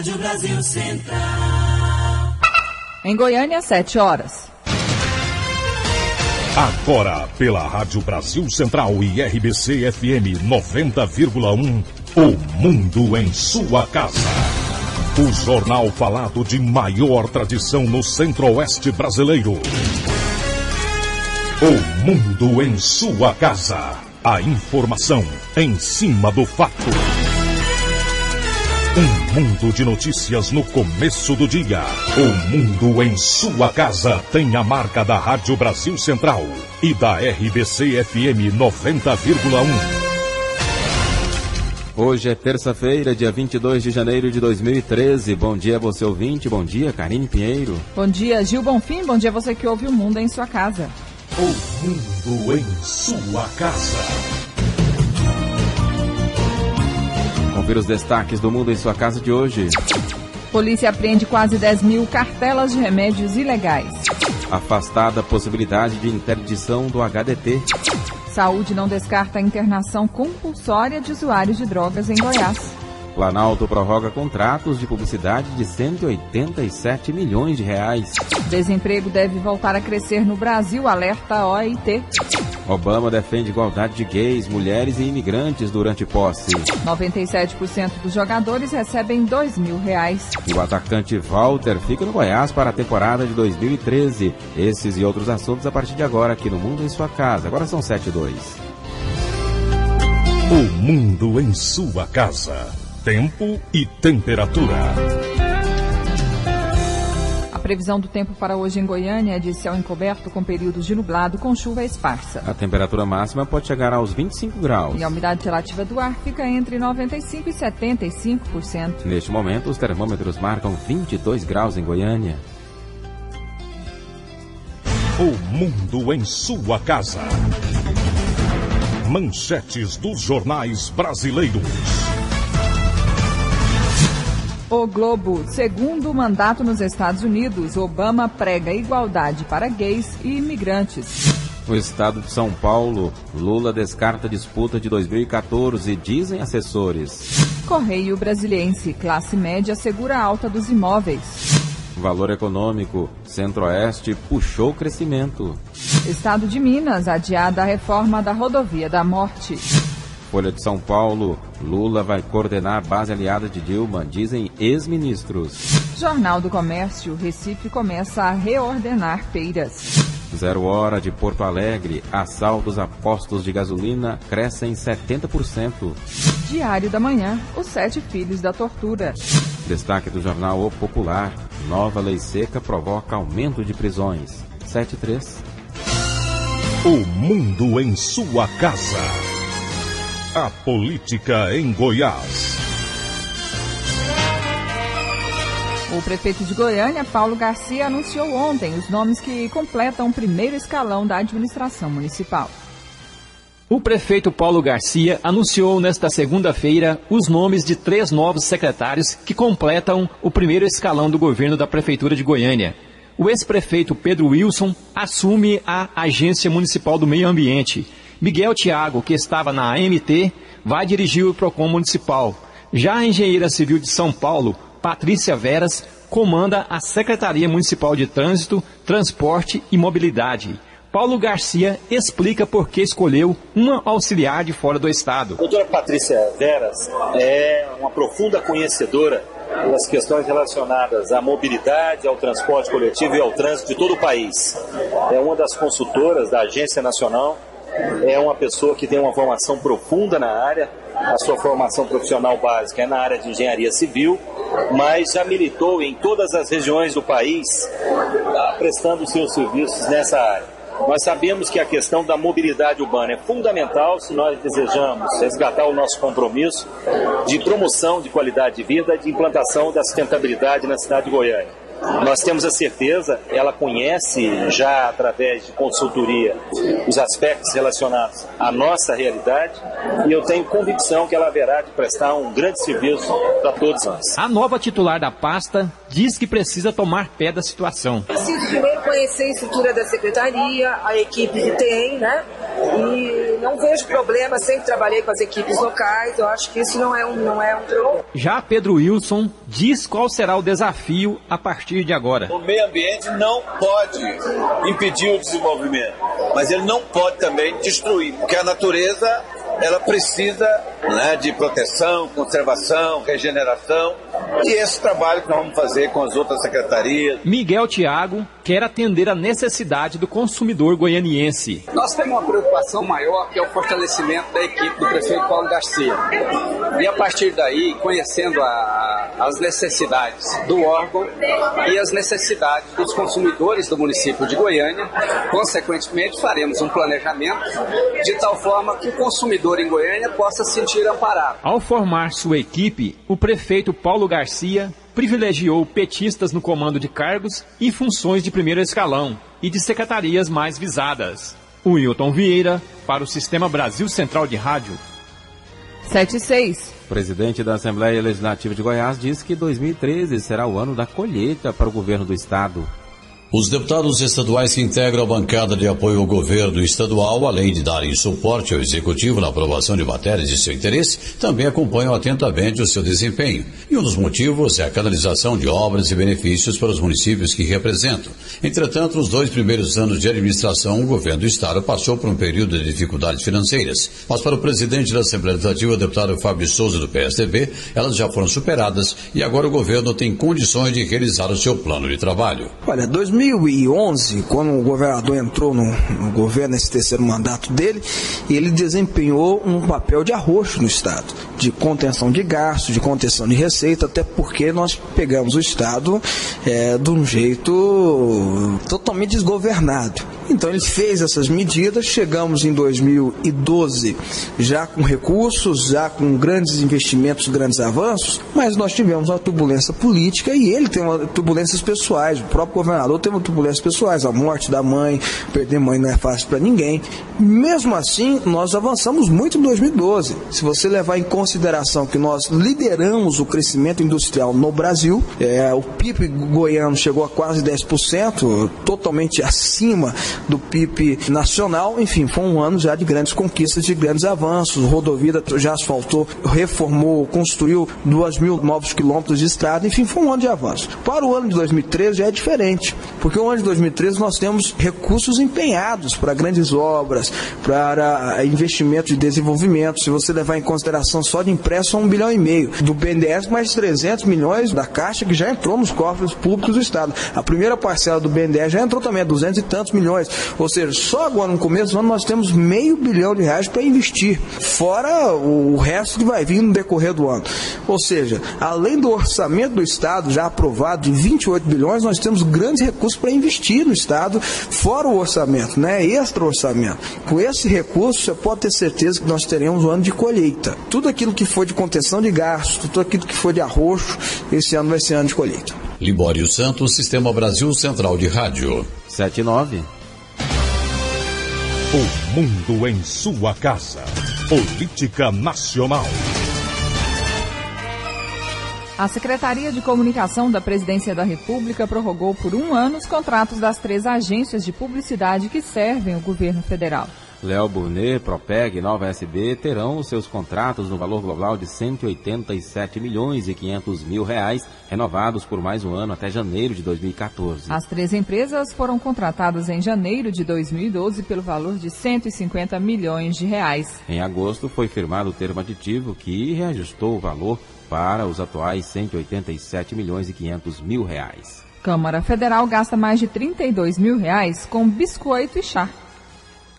Rádio Brasil Central. Em Goiânia, 7 horas. Agora, pela Rádio Brasil Central e RBC FM 90,1, o Mundo em sua casa. O jornal falado de maior tradição no Centro-Oeste brasileiro. O Mundo em sua casa. A informação em cima do fato. Um mundo de notícias no começo do dia. O Mundo em sua casa tem a marca da Rádio Brasil Central e da RBC FM 90,1. Hoje é terça-feira, dia 22 de janeiro de 2013. Bom dia, você ouvinte. Bom dia, Karine Pinheiro. Bom dia, Gil Bonfim. Bom dia, você que ouve o Mundo em sua casa. O Mundo em sua casa. Confira os destaques do Mundo em sua casa de hoje. Polícia apreende quase 10 mil cartelas de remédios ilegais. Afastada a possibilidade de interdição do HDT. Saúde não descarta a internação compulsória de usuários de drogas em Goiás. Planalto prorroga contratos de publicidade de 187 milhões de reais. Desemprego deve voltar a crescer no Brasil, alerta a OIT. Obama defende igualdade de gays, mulheres e imigrantes durante posse. 97% dos jogadores recebem R$2.000. E o atacante Walter fica no Goiás para a temporada de 2013. Esses e outros assuntos a partir de agora aqui no Mundo em sua casa. Agora são 7h02. O Mundo em sua casa. Tempo e temperatura. A previsão do tempo para hoje em Goiânia é de céu encoberto com períodos de nublado com chuva esparsa. A temperatura máxima pode chegar aos 25 graus. E a umidade relativa do ar fica entre 95% e 75%. Neste momento, os termômetros marcam 22 graus em Goiânia. O Mundo em sua casa. Manchetes dos jornais brasileiros. O Globo, segundo mandato nos Estados Unidos, Obama prega igualdade para gays e imigrantes. No estado de São Paulo, Lula descarta a disputa de 2014, dizem assessores. Correio Brasiliense, classe média segura a alta dos imóveis. Valor econômico, Centro-Oeste puxou crescimento. Estado de Minas, adiada a reforma da rodovia da morte. Folha de São Paulo, Lula vai coordenar a base aliada de Dilma, dizem ex-ministros. Jornal do Comércio, Recife começa a reordenar feiras. 0 hora de Porto Alegre, assaltos a postos de gasolina crescem 70%. Diário da Manhã, os 7 filhos da tortura. Destaque do jornal O Popular, nova lei seca provoca aumento de prisões. 7h03. O Mundo em sua casa. A política em Goiás. O prefeito de Goiânia, Paulo Garcia, anunciou ontem os nomes que completam o primeiro escalão da administração municipal. O prefeito Paulo Garcia anunciou nesta segunda-feira os nomes de 3 novos secretários que completam o primeiro escalão do governo da Prefeitura de Goiânia. O ex-prefeito Pedro Wilson assume a Agência Municipal do Meio Ambiente. Miguel Thiago, que estava na AMT, vai dirigir o PROCON Municipal. Já a engenheira civil de São Paulo, Patrícia Veras, comanda a Secretaria Municipal de Trânsito, Transporte e Mobilidade. Paulo Garcia explica por que escolheu uma auxiliar de fora do estado. A doutora Patrícia Veras é uma profunda conhecedora das questões relacionadas à mobilidade, ao transporte coletivo e ao trânsito de todo o país. É uma das consultoras da Agência Nacional, é uma pessoa que tem uma formação profunda na área, a sua formação profissional básica é na área de engenharia civil, mas já militou em todas as regiões do país, prestando seus serviços nessa área. Nós sabemos que a questão da mobilidade urbana é fundamental se nós desejamos resgatar o nosso compromisso de promoção de qualidade de vida e de implantação da sustentabilidade na cidade de Goiânia. Nós temos a certeza, ela conhece já através de consultoria os aspectos relacionados à nossa realidade e eu tenho convicção que ela haverá de prestar um grande serviço para todos nós. A nova titular da pasta diz que precisa tomar pé da situação. Preciso primeiro conhecer a estrutura da secretaria, a equipe que tem, né? E não vejo problema, sempre trabalhei com as equipes locais, eu acho que isso não é um problema. Já Pedro Wilson diz qual será o desafio a partir de agora. O meio ambiente não pode impedir o desenvolvimento, mas ele não pode também destruir, porque a natureza ela precisa, né, de proteção, conservação, regeneração, e esse trabalho que nós vamos fazer com as outras secretarias. Miguel Thiago quer atender a necessidade do consumidor goianiense. Nós temos uma preocupação maior, que é o fortalecimento da equipe do prefeito Paulo Garcia. E a partir daí, conhecendo as necessidades do órgão e as necessidades dos consumidores do município de Goiânia, consequentemente faremos um planejamento de tal forma que o consumidor em Goiânia possa se sentir amparado. Ao formar sua equipe, o prefeito Paulo Garcia privilegiou petistas no comando de cargos e funções de primeiro escalão e de secretarias mais visadas. Wilton Vieira, para o Sistema Brasil Central de Rádio. 7:06. O presidente da Assembleia Legislativa de Goiás disse que 2013 será o ano da colheita para o governo do estado. Os deputados estaduais que integram a bancada de apoio ao governo estadual, além de darem suporte ao executivo na aprovação de matérias de seu interesse, também acompanham atentamente o seu desempenho. E um dos motivos é a canalização de obras e benefícios para os municípios que representam. Entretanto, nos 2 primeiros anos de administração, o governo do estado passou por um período de dificuldades financeiras. Mas para o presidente da Assembleia Legislativa, o deputado Fábio Souza, do PSDB, elas já foram superadas e agora o governo tem condições de realizar o seu plano de trabalho. Olha, 2011, quando o governador entrou no governo, nesse terceiro mandato dele, ele desempenhou um papel de arroxo no estado, de contenção de gastos, de contenção de receita, até porque nós pegamos o estado de um jeito totalmente desgovernado. Então ele fez essas medidas, chegamos em 2012 já com recursos, já com grandes investimentos, grandes avanços, mas nós tivemos uma turbulência política e ele tem uma turbulências pessoais, o próprio governador tem uma turbulências pessoais, a morte da mãe, perder mãe não é fácil para ninguém. Mesmo assim, nós avançamos muito em 2012. Se você levar em consideração que nós lideramos o crescimento industrial no Brasil, o PIB goiano chegou a quase 10%, totalmente acima do PIB nacional, enfim, foi um ano já de grandes conquistas, de grandes avanços. Rodovia já asfaltou, reformou, construiu 2.000 novos quilômetros de estrada, enfim, foi um ano de avanço. Para o ano de 2013 já é diferente, porque o ano de 2013 nós temos recursos empenhados para grandes obras, para investimento de desenvolvimento. Se você levar em consideração só de empréstimo, 1,5 bilhão, do BNDES mais 300 milhões da Caixa que já entrou nos cofres públicos do estado. A primeira parcela do BNDES já entrou também, 200 e tantos milhões. Ou seja, só agora no começo do ano nós temos R$500 milhão para investir, fora o resto que vai vir no decorrer do ano. Ou seja, além do orçamento do estado já aprovado de 28 bilhões, nós temos grandes recursos para investir no estado, fora o orçamento, né? Extra orçamento. Com esse recurso, você pode ter certeza que nós teremos um ano de colheita. Tudo aquilo que for de contenção de gastos, tudo aquilo que for de arroxo, esse ano vai ser ano de colheita. Libório Santos, Sistema Brasil Central de Rádio. 7:09. O mundo em sua casa. Política Nacional. A Secretaria de Comunicação da Presidência da República prorrogou por 1 ano os contratos das 3 agências de publicidade que servem o governo federal. Léo Burnet, Propeg e Nova SB terão os seus contratos no valor global de R$187,5 milhões renovados por mais um ano até janeiro de 2014. As 3 empresas foram contratadas em janeiro de 2012 pelo valor de R$150 milhões. Em agosto foi firmado o termo aditivo que reajustou o valor para os atuais R$187,5 milhões. Câmara Federal gasta mais de R$32 mil com biscoito e chá.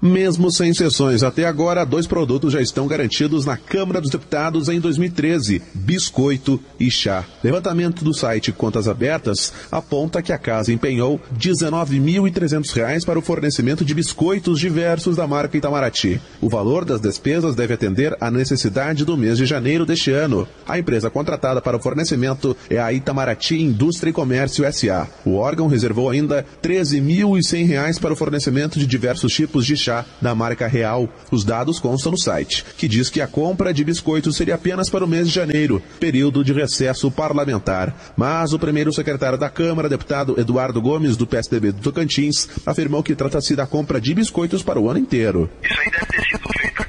Mesmo sem sessões até agora, 2 produtos já estão garantidos na Câmara dos Deputados em 2013, biscoito e chá. Levantamento do site Contas Abertas aponta que a casa empenhou R$19.300 para o fornecimento de biscoitos diversos da marca Itamaraty. O valor das despesas deve atender à necessidade do mês de janeiro deste ano. A empresa contratada para o fornecimento é a Itamaraty Indústria e Comércio S.A. O órgão reservou ainda R$13.100 para o fornecimento de diversos tipos de chá da marca Real. Os dados constam no site, que diz que a compra de biscoitos seria apenas para o mês de janeiro, período de recesso parlamentar. Mas o primeiro secretário da Câmara, deputado Eduardo Gomes, do PSDB do Tocantins, afirmou que trata-se da compra de biscoitos para o ano inteiro. Isso aí deve ter sido feito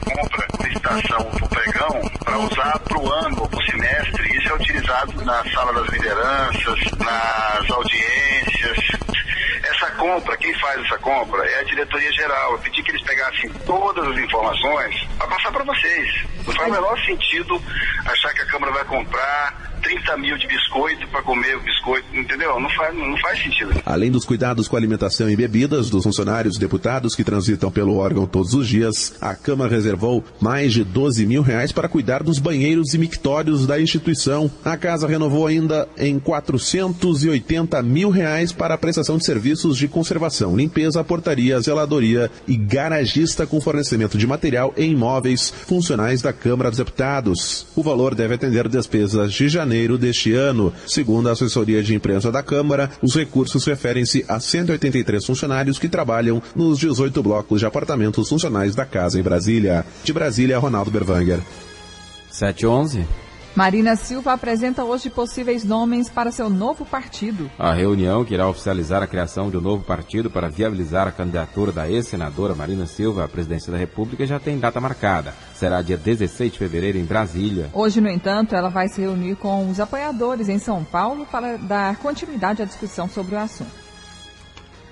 licitação do pregão para usar para o ano ou para o semestre. Isso é utilizado na sala das lideranças, nas audiências. Essa compra, quem faz essa compra é a diretoria geral. Eu pedi que eles pegassem todas as informações para passar para vocês. Não faz o menor sentido achar que a Câmara vai comprar 30 mil de biscoito para comer o biscoito, entendeu? Não faz sentido. Além dos cuidados com alimentação e bebidas dos funcionários e deputados que transitam pelo órgão todos os dias, a Câmara reservou mais de R$12 mil para cuidar dos banheiros e mictórios da instituição. A Casa renovou ainda em R$480 mil para a prestação de serviços de conservação, limpeza, portaria, zeladoria e garagista com fornecimento de material e imóveis funcionais da Câmara dos Deputados. O valor deve atender despesas de janeiro deste ano. Segundo a assessoria de imprensa da Câmara, os recursos referem-se a 183 funcionários que trabalham nos 18 blocos de apartamentos funcionais da Casa em Brasília. De Brasília, Ronaldo Berwanger. 7h11. Marina Silva apresenta hoje possíveis nomes para seu novo partido. A reunião que irá oficializar a criação de um novo partido para viabilizar a candidatura da ex-senadora Marina Silva à presidência da República já tem data marcada. Será dia 16 de fevereiro em Brasília. Hoje, no entanto, ela vai se reunir com os apoiadores em São Paulo para dar continuidade à discussão sobre o assunto.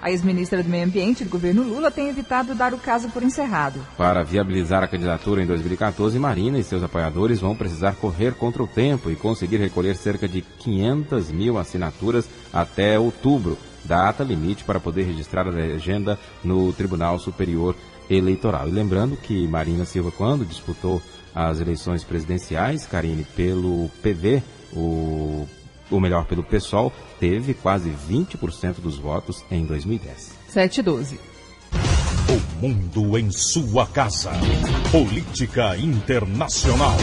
A ex-ministra do Meio Ambiente do governo Lula tem evitado dar o caso por encerrado. Para viabilizar a candidatura em 2014, Marina e seus apoiadores vão precisar correr contra o tempo e conseguir recolher cerca de 500 mil assinaturas até outubro, data limite para poder registrar a legenda no Tribunal Superior Eleitoral. E lembrando que Marina Silva, quando disputou as eleições presidenciais, Karine, pelo PV, pelo PSOL, teve quase 20% dos votos em 2010. 7h12. O mundo em sua casa. Política internacional.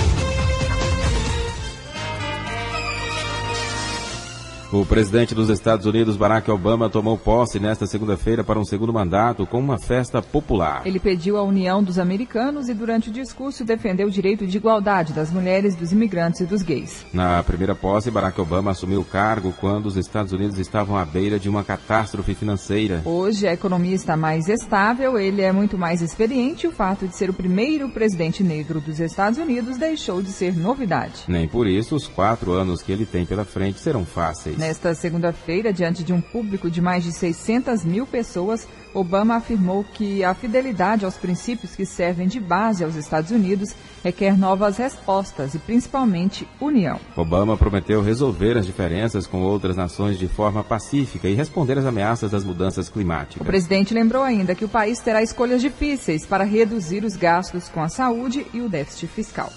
O presidente dos Estados Unidos, Barack Obama, tomou posse nesta segunda-feira para um segundo mandato com uma festa popular. Ele pediu a união dos americanos e, durante o discurso, defendeu o direito de igualdade das mulheres, dos imigrantes e dos gays. Na primeira posse, Barack Obama assumiu o cargo quando os Estados Unidos estavam à beira de uma catástrofe financeira. Hoje, a economia está mais estável, ele é muito mais experiente e o fato de ser o primeiro presidente negro dos Estados Unidos deixou de ser novidade. Nem por isso, os 4 anos que ele tem pela frente serão fáceis. Nesta segunda-feira, diante de um público de mais de 600 mil pessoas, Obama afirmou que a fidelidade aos princípios que servem de base aos Estados Unidos requer novas respostas e, principalmente, união. Obama prometeu resolver as diferenças com outras nações de forma pacífica e responder às ameaças das mudanças climáticas. O presidente lembrou ainda que o país terá escolhas difíceis para reduzir os gastos com a saúde e o déficit fiscal.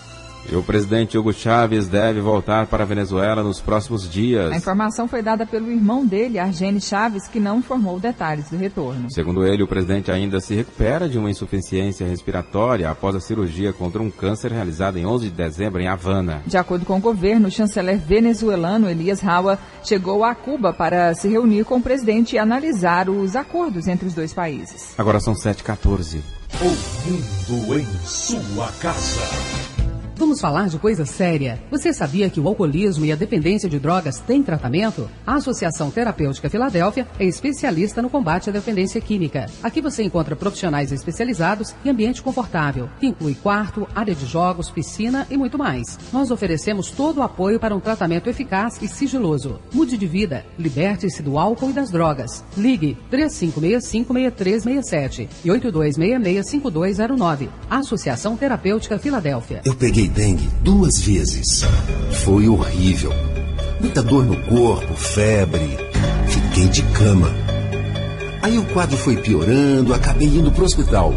E o presidente Hugo Chávez deve voltar para a Venezuela nos próximos dias. A informação foi dada pelo irmão dele, Argeni Chávez, que não informou detalhes do retorno. Segundo ele, o presidente ainda se recupera de uma insuficiência respiratória após a cirurgia contra um câncer realizada em 11 de dezembro em Havana. De acordo com o governo, o chanceler venezuelano Elias Raua chegou a Cuba para se reunir com o presidente e analisar os acordos entre os dois países. Agora são 7h14. O mundo em sua casa. Vamos falar de coisa séria. Você sabia que o alcoolismo e a dependência de drogas têm tratamento? A Associação Terapêutica Filadélfia é especialista no combate à dependência química. Aqui você encontra profissionais especializados e ambiente confortável, que inclui quarto, área de jogos, piscina e muito mais. Nós oferecemos todo o apoio para um tratamento eficaz e sigiloso. Mude de vida, liberte-se do álcool e das drogas. Ligue 3565-6367 e 8266-5209. Associação Terapêutica Filadélfia. Eu peguei dengue 2 vezes. Foi horrível. Muita dor no corpo, febre. Fiquei de cama. Aí o quadro foi piorando, acabei indo pro hospital.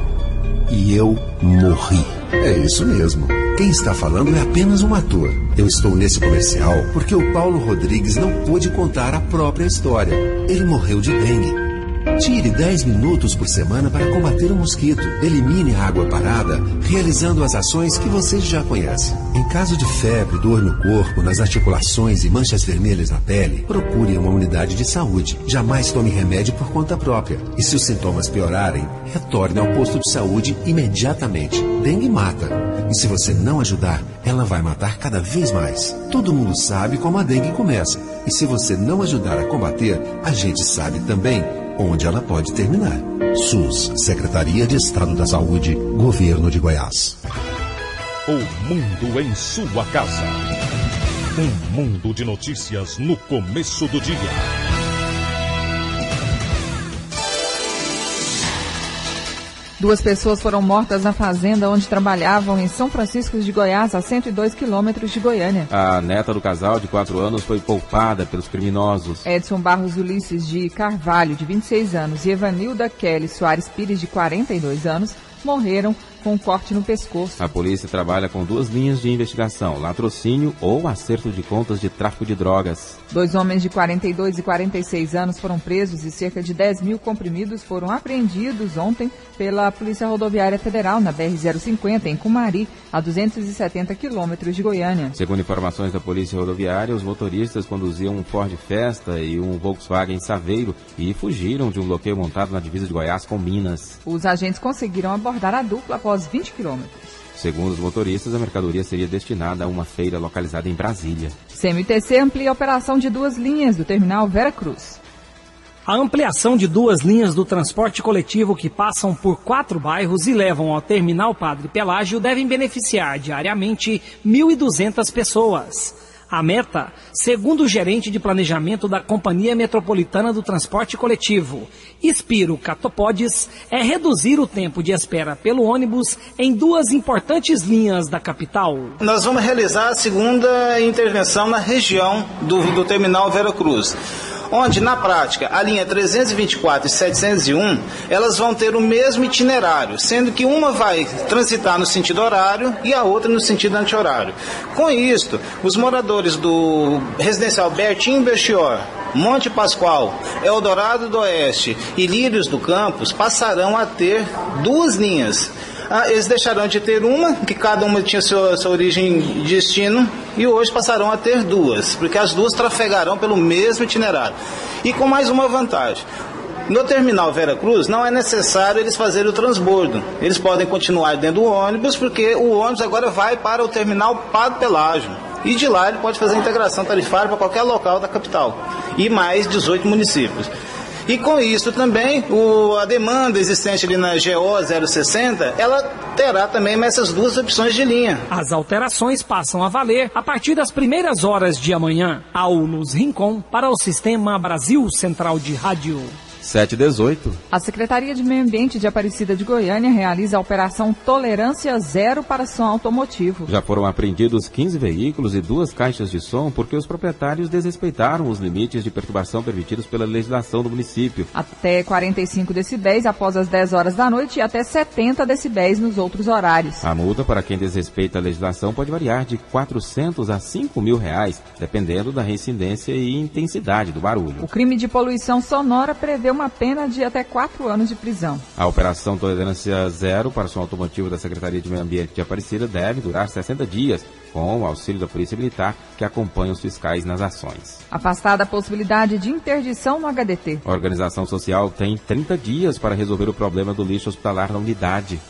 E eu morri. É isso mesmo. Quem está falando é apenas um ator. Eu estou nesse comercial porque o Paulo Rodrigues não pôde contar a própria história. Ele morreu de dengue. Tire 10 minutos por semana para combater o mosquito. Elimine a água parada, realizando as ações que você já conhece. Em caso de febre, dor no corpo, nas articulações e manchas vermelhas na pele, procure uma unidade de saúde. Jamais tome remédio por conta própria. E se os sintomas piorarem, retorne ao posto de saúde imediatamente. Dengue mata. E se você não ajudar, ela vai matar cada vez mais. Todo mundo sabe como a dengue começa. E se você não ajudar a combater, a gente sabe também onde ela pode terminar. SUS, Secretaria de Estado da Saúde, Governo de Goiás. O mundo em sua casa. Um mundo de notícias no começo do dia. Duas pessoas foram mortas na fazenda onde trabalhavam em São Francisco de Goiás, a 102 quilômetros de Goiânia. A neta do casal, de 4 anos, foi poupada pelos criminosos. Edson Barros Ulisses de Carvalho, de 26 anos, e Evanilda Kelly Soares Pires, de 42 anos, morreram com um corte no pescoço. A polícia trabalha com 2 linhas de investigação: latrocínio ou acerto de contas de tráfico de drogas. 2 homens de 42 e 46 anos foram presos e cerca de 10 mil comprimidos foram apreendidos ontem pela Polícia Rodoviária Federal na BR-050, em Cumari, a 270 quilômetros de Goiânia. Segundo informações da Polícia Rodoviária, os motoristas conduziam um Ford Fiesta e um Volkswagen Saveiro e fugiram de um bloqueio montado na divisa de Goiás com Minas. Os agentes conseguiram abordar a dupla após 20 quilômetros. Segundo os motoristas, a mercadoria seria destinada a uma feira localizada em Brasília. CMTC amplia a operação de 2 linhas do terminal Vera Cruz. A ampliação de 2 linhas do transporte coletivo que passam por 4 bairros e levam ao terminal Padre Pelágio devem beneficiar diariamente 1.200 pessoas. A meta, segundo o gerente de planejamento da Companhia Metropolitana do Transporte Coletivo, Spiro Catopodes, é reduzir o tempo de espera pelo ônibus em 2 importantes linhas da capital. Nós vamos realizar a segunda intervenção na região do terminal Vera Cruz, onde, na prática, a linha 324 e 701, elas vão ter o mesmo itinerário, sendo que uma vai transitar no sentido horário e a outra no sentido anti-horário. Com isto, os moradores do residencial Bertinho Belchior, Monte Pascoal, Eldorado do Oeste e Lírios do Campos passarão a ter 2 linhas. Eles deixarão de ter uma, que cada uma tinha sua origem e destino, e hoje passarão a ter 2, porque as 2 trafegarão pelo mesmo itinerário. E com mais uma vantagem: no terminal Vera Cruz não é necessário eles fazerem o transbordo. Eles podem continuar dentro do ônibus, porque o ônibus agora vai para o terminal Padre Pelágio. E de lá ele pode fazer a integração tarifária para qualquer local da capital. E mais 18 municípios. E com isso também, a demanda existente ali na GO 060, ela terá também essas 2 opções de linha. As alterações passam a valer a partir das primeiras horas de amanhã. Aulus Rincon para o Sistema Brasil Central de Rádio. 7:18. A Secretaria de Meio Ambiente de Aparecida de Goiânia realiza a Operação Tolerância Zero para som automotivo. Já foram apreendidos 15 veículos e 2 caixas de som porque os proprietários desrespeitaram os limites de perturbação permitidos pela legislação do município. Até 45 decibéis após as 10 horas da noite e até 70 decibéis nos outros horários. A multa para quem desrespeita a legislação pode variar de R$ 400 a R$ 5.000, dependendo da reincidência e intensidade do barulho. O crime de poluição sonora prevê uma pena de até 4 anos de prisão. A Operação Tolerância Zero para o som automotivo da Secretaria de Meio Ambiente de Aparecida deve durar 60 dias, com o auxílio da Polícia Militar, que acompanha os fiscais nas ações. Afastada a possibilidade de interdição no HDT. A organização social tem 30 dias para resolver o problema do lixo hospitalar na unidade.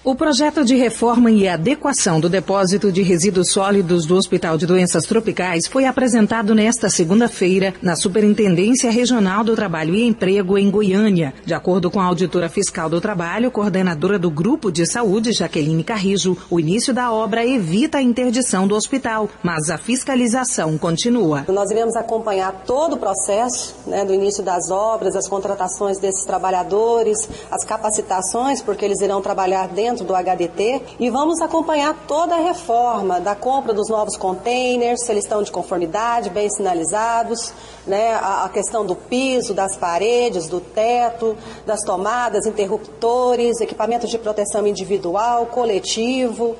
O projeto de reforma e adequação do depósito de resíduos sólidos do Hospital de Doenças Tropicais foi apresentado nesta segunda-feira na Superintendência Regional do Trabalho e Emprego em Goiânia. De acordo com a auditora fiscal do trabalho, coordenadora do Grupo de Saúde, Jaqueline Carrijo, o início da obra evita a interdição do hospital, mas a fiscalização continua. Nós iremos acompanhar todo o processo, do início das obras, as contratações desses trabalhadores, as capacitações, porque eles irão trabalhar dentro do HDT, e vamos acompanhar toda a reforma da compra dos novos containers, se eles estão de conformidade, bem sinalizados, a questão do piso, das paredes, do teto, das tomadas, interruptores, equipamentos de proteção individual, coletivo.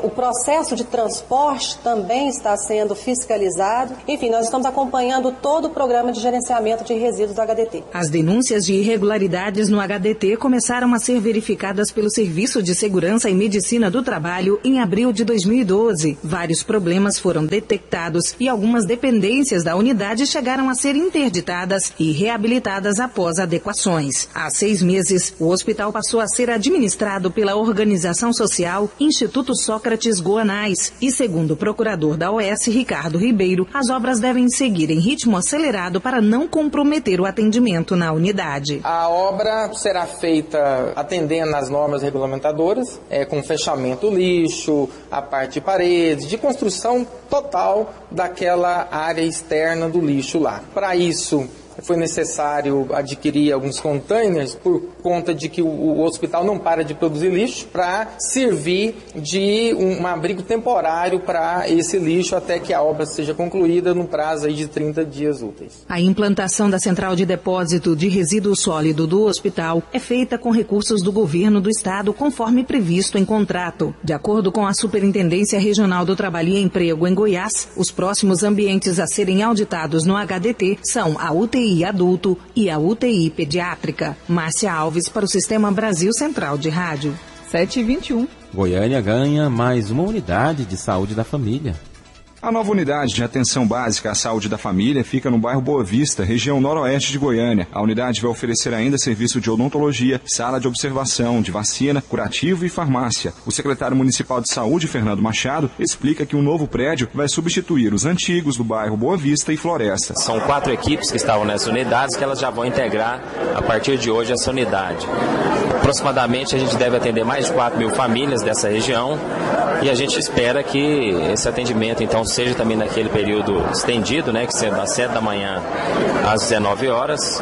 O processo de transporte também está sendo fiscalizado. Enfim, nós estamos acompanhando todo o programa de gerenciamento de resíduos do HDT. As denúncias de irregularidades no HDT começaram a ser verificadas pelo Serviço de Segurança e Medicina do Trabalho em abril de 2012. Vários problemas foram detectados e algumas dependências da unidade chegaram a ser interditadas e reabilitadas após adequações. Há 6 meses, o hospital passou a ser administrado pela organização social Instituto Sócrates Goanás. E segundo o procurador da OS, Ricardo Ribeiro, as obras devem seguir em ritmo acelerado para não comprometer o atendimento na unidade. A obra será feita atendendo às normas regulamentadoras, com fechamento do lixo, a parte de paredes, de construção total daquela área externa do lixo lá. Para isso, foi necessário adquirir alguns containers por conta de que o hospital não para de produzir lixo, para servir de um abrigo temporário para esse lixo até que a obra seja concluída no prazo aí de 30 dias úteis. A implantação da central de depósito de resíduo sólido do hospital é feita com recursos do governo do estado, conforme previsto em contrato. De acordo com a Superintendência Regional do Trabalho e Emprego em Goiás, os próximos ambientes a serem auditados no HDT são a UTI adulto e a UTI pediátrica. Márcia Alves para o Sistema Brasil Central de Rádio. 7h21. Goiânia ganha mais uma unidade de saúde da família. A nova unidade de atenção básica à saúde da família fica no bairro Boa Vista, região noroeste de Goiânia. A unidade vai oferecer ainda serviço de odontologia, sala de observação, de vacina, curativo e farmácia. O secretário municipal de saúde, Fernando Machado, explica que o novo prédio vai substituir os antigos do bairro Boa Vista e Floresta. São 4 equipes que estavam nessa unidade que elas já vão integrar a partir de hoje essa unidade. Aproximadamente a gente deve atender mais de 4.000 famílias dessa região e a gente espera que esse atendimento então seja também naquele período estendido, né, que sendo das 7 da manhã às 19 horas.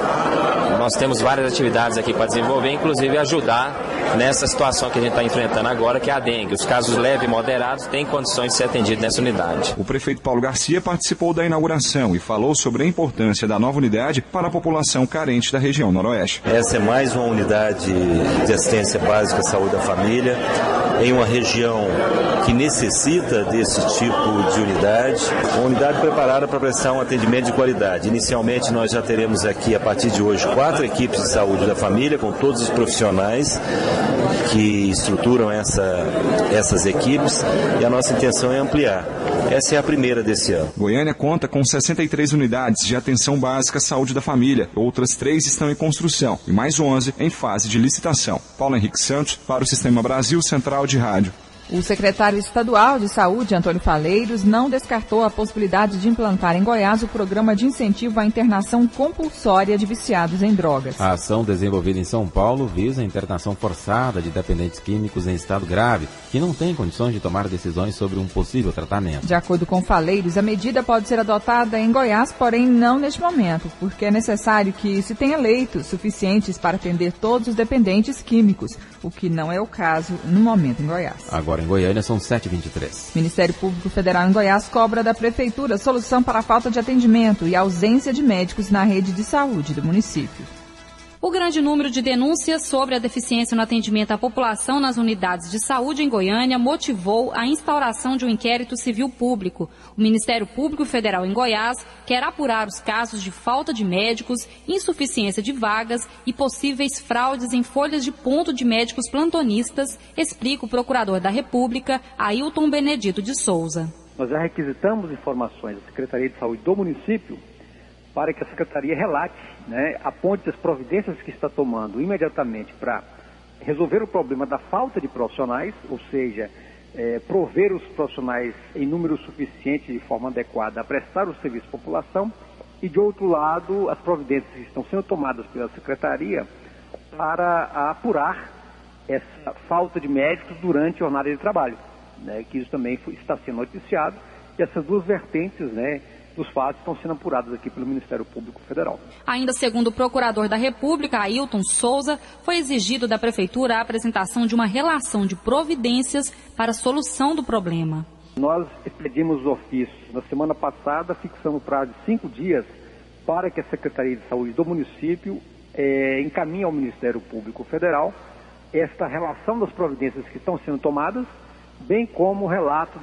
Nós temos várias atividades aqui para desenvolver, inclusive ajudar nessa situação que a gente está enfrentando agora, que é a dengue. Os casos leves e moderados têm condições de ser atendidos nessa unidade. O prefeito Paulo Garcia participou da inauguração e falou sobre a importância da nova unidade para a população carente da região noroeste. Essa é mais uma unidade de assistência básica à saúde da família, em uma região que necessita desse tipo de unidade, uma unidade preparada para prestar um atendimento de qualidade. Inicialmente nós já teremos aqui, a partir de hoje, 4 equipes de saúde da família, com todos os profissionais que estruturam essas equipes, e a nossa intenção é ampliar. Essa é a primeira desse ano. Goiânia conta com 63 unidades de atenção básica à saúde da família. Outras 3 estão em construção e mais 11 em fase de licitação. Paulo Henrique Santos para o Sistema Brasil Central de Rádio. O secretário estadual de Saúde, Antônio Faleiros, não descartou a possibilidade de implantar em Goiás o programa de incentivo à internação compulsória de viciados em drogas. A ação desenvolvida em São Paulo visa a internação forçada de dependentes químicos em estado grave, que não têm condições de tomar decisões sobre um possível tratamento. De acordo com Faleiros, a medida pode ser adotada em Goiás, porém não neste momento, porque é necessário que se tenha leitos suficientes para atender todos os dependentes químicos, o que não é o caso no momento em Goiás. Agora em Goiânia são 7h23. Ministério Público Federal em Goiás cobra da Prefeitura solução para a falta de atendimento e ausência de médicos na rede de saúde do município. O grande número de denúncias sobre a deficiência no atendimento à população nas unidades de saúde em Goiânia motivou a instauração de um inquérito civil público. O Ministério Público Federal em Goiás quer apurar os casos de falta de médicos, insuficiência de vagas e possíveis fraudes em folhas de ponto de médicos plantonistas, explica o procurador da República, Ailton Benedito de Souza. Nós já requisitamos informações da Secretaria de Saúde do município para que a Secretaria relate, aponte as providências que está tomando imediatamente para resolver o problema da falta de profissionais, ou seja, prover os profissionais em número suficiente de forma adequada a prestar o serviço à população, e de outro lado, as providências que estão sendo tomadas pela Secretaria para apurar essa falta de médicos durante a jornada de trabalho, que isso também está sendo noticiado, e essas duas vertentes, dos fatos estão sendo apurados aqui pelo Ministério Público Federal. Ainda segundo o procurador da República, Ailton Souza, foi exigido da Prefeitura a apresentação de uma relação de providências para a solução do problema. Nós pedimos os ofícios. Na semana passada, fixamos o prazo de 5 dias para que a Secretaria de Saúde do município encaminhe ao Ministério Público Federal esta relação das providências que estão sendo tomadas, bem como o relato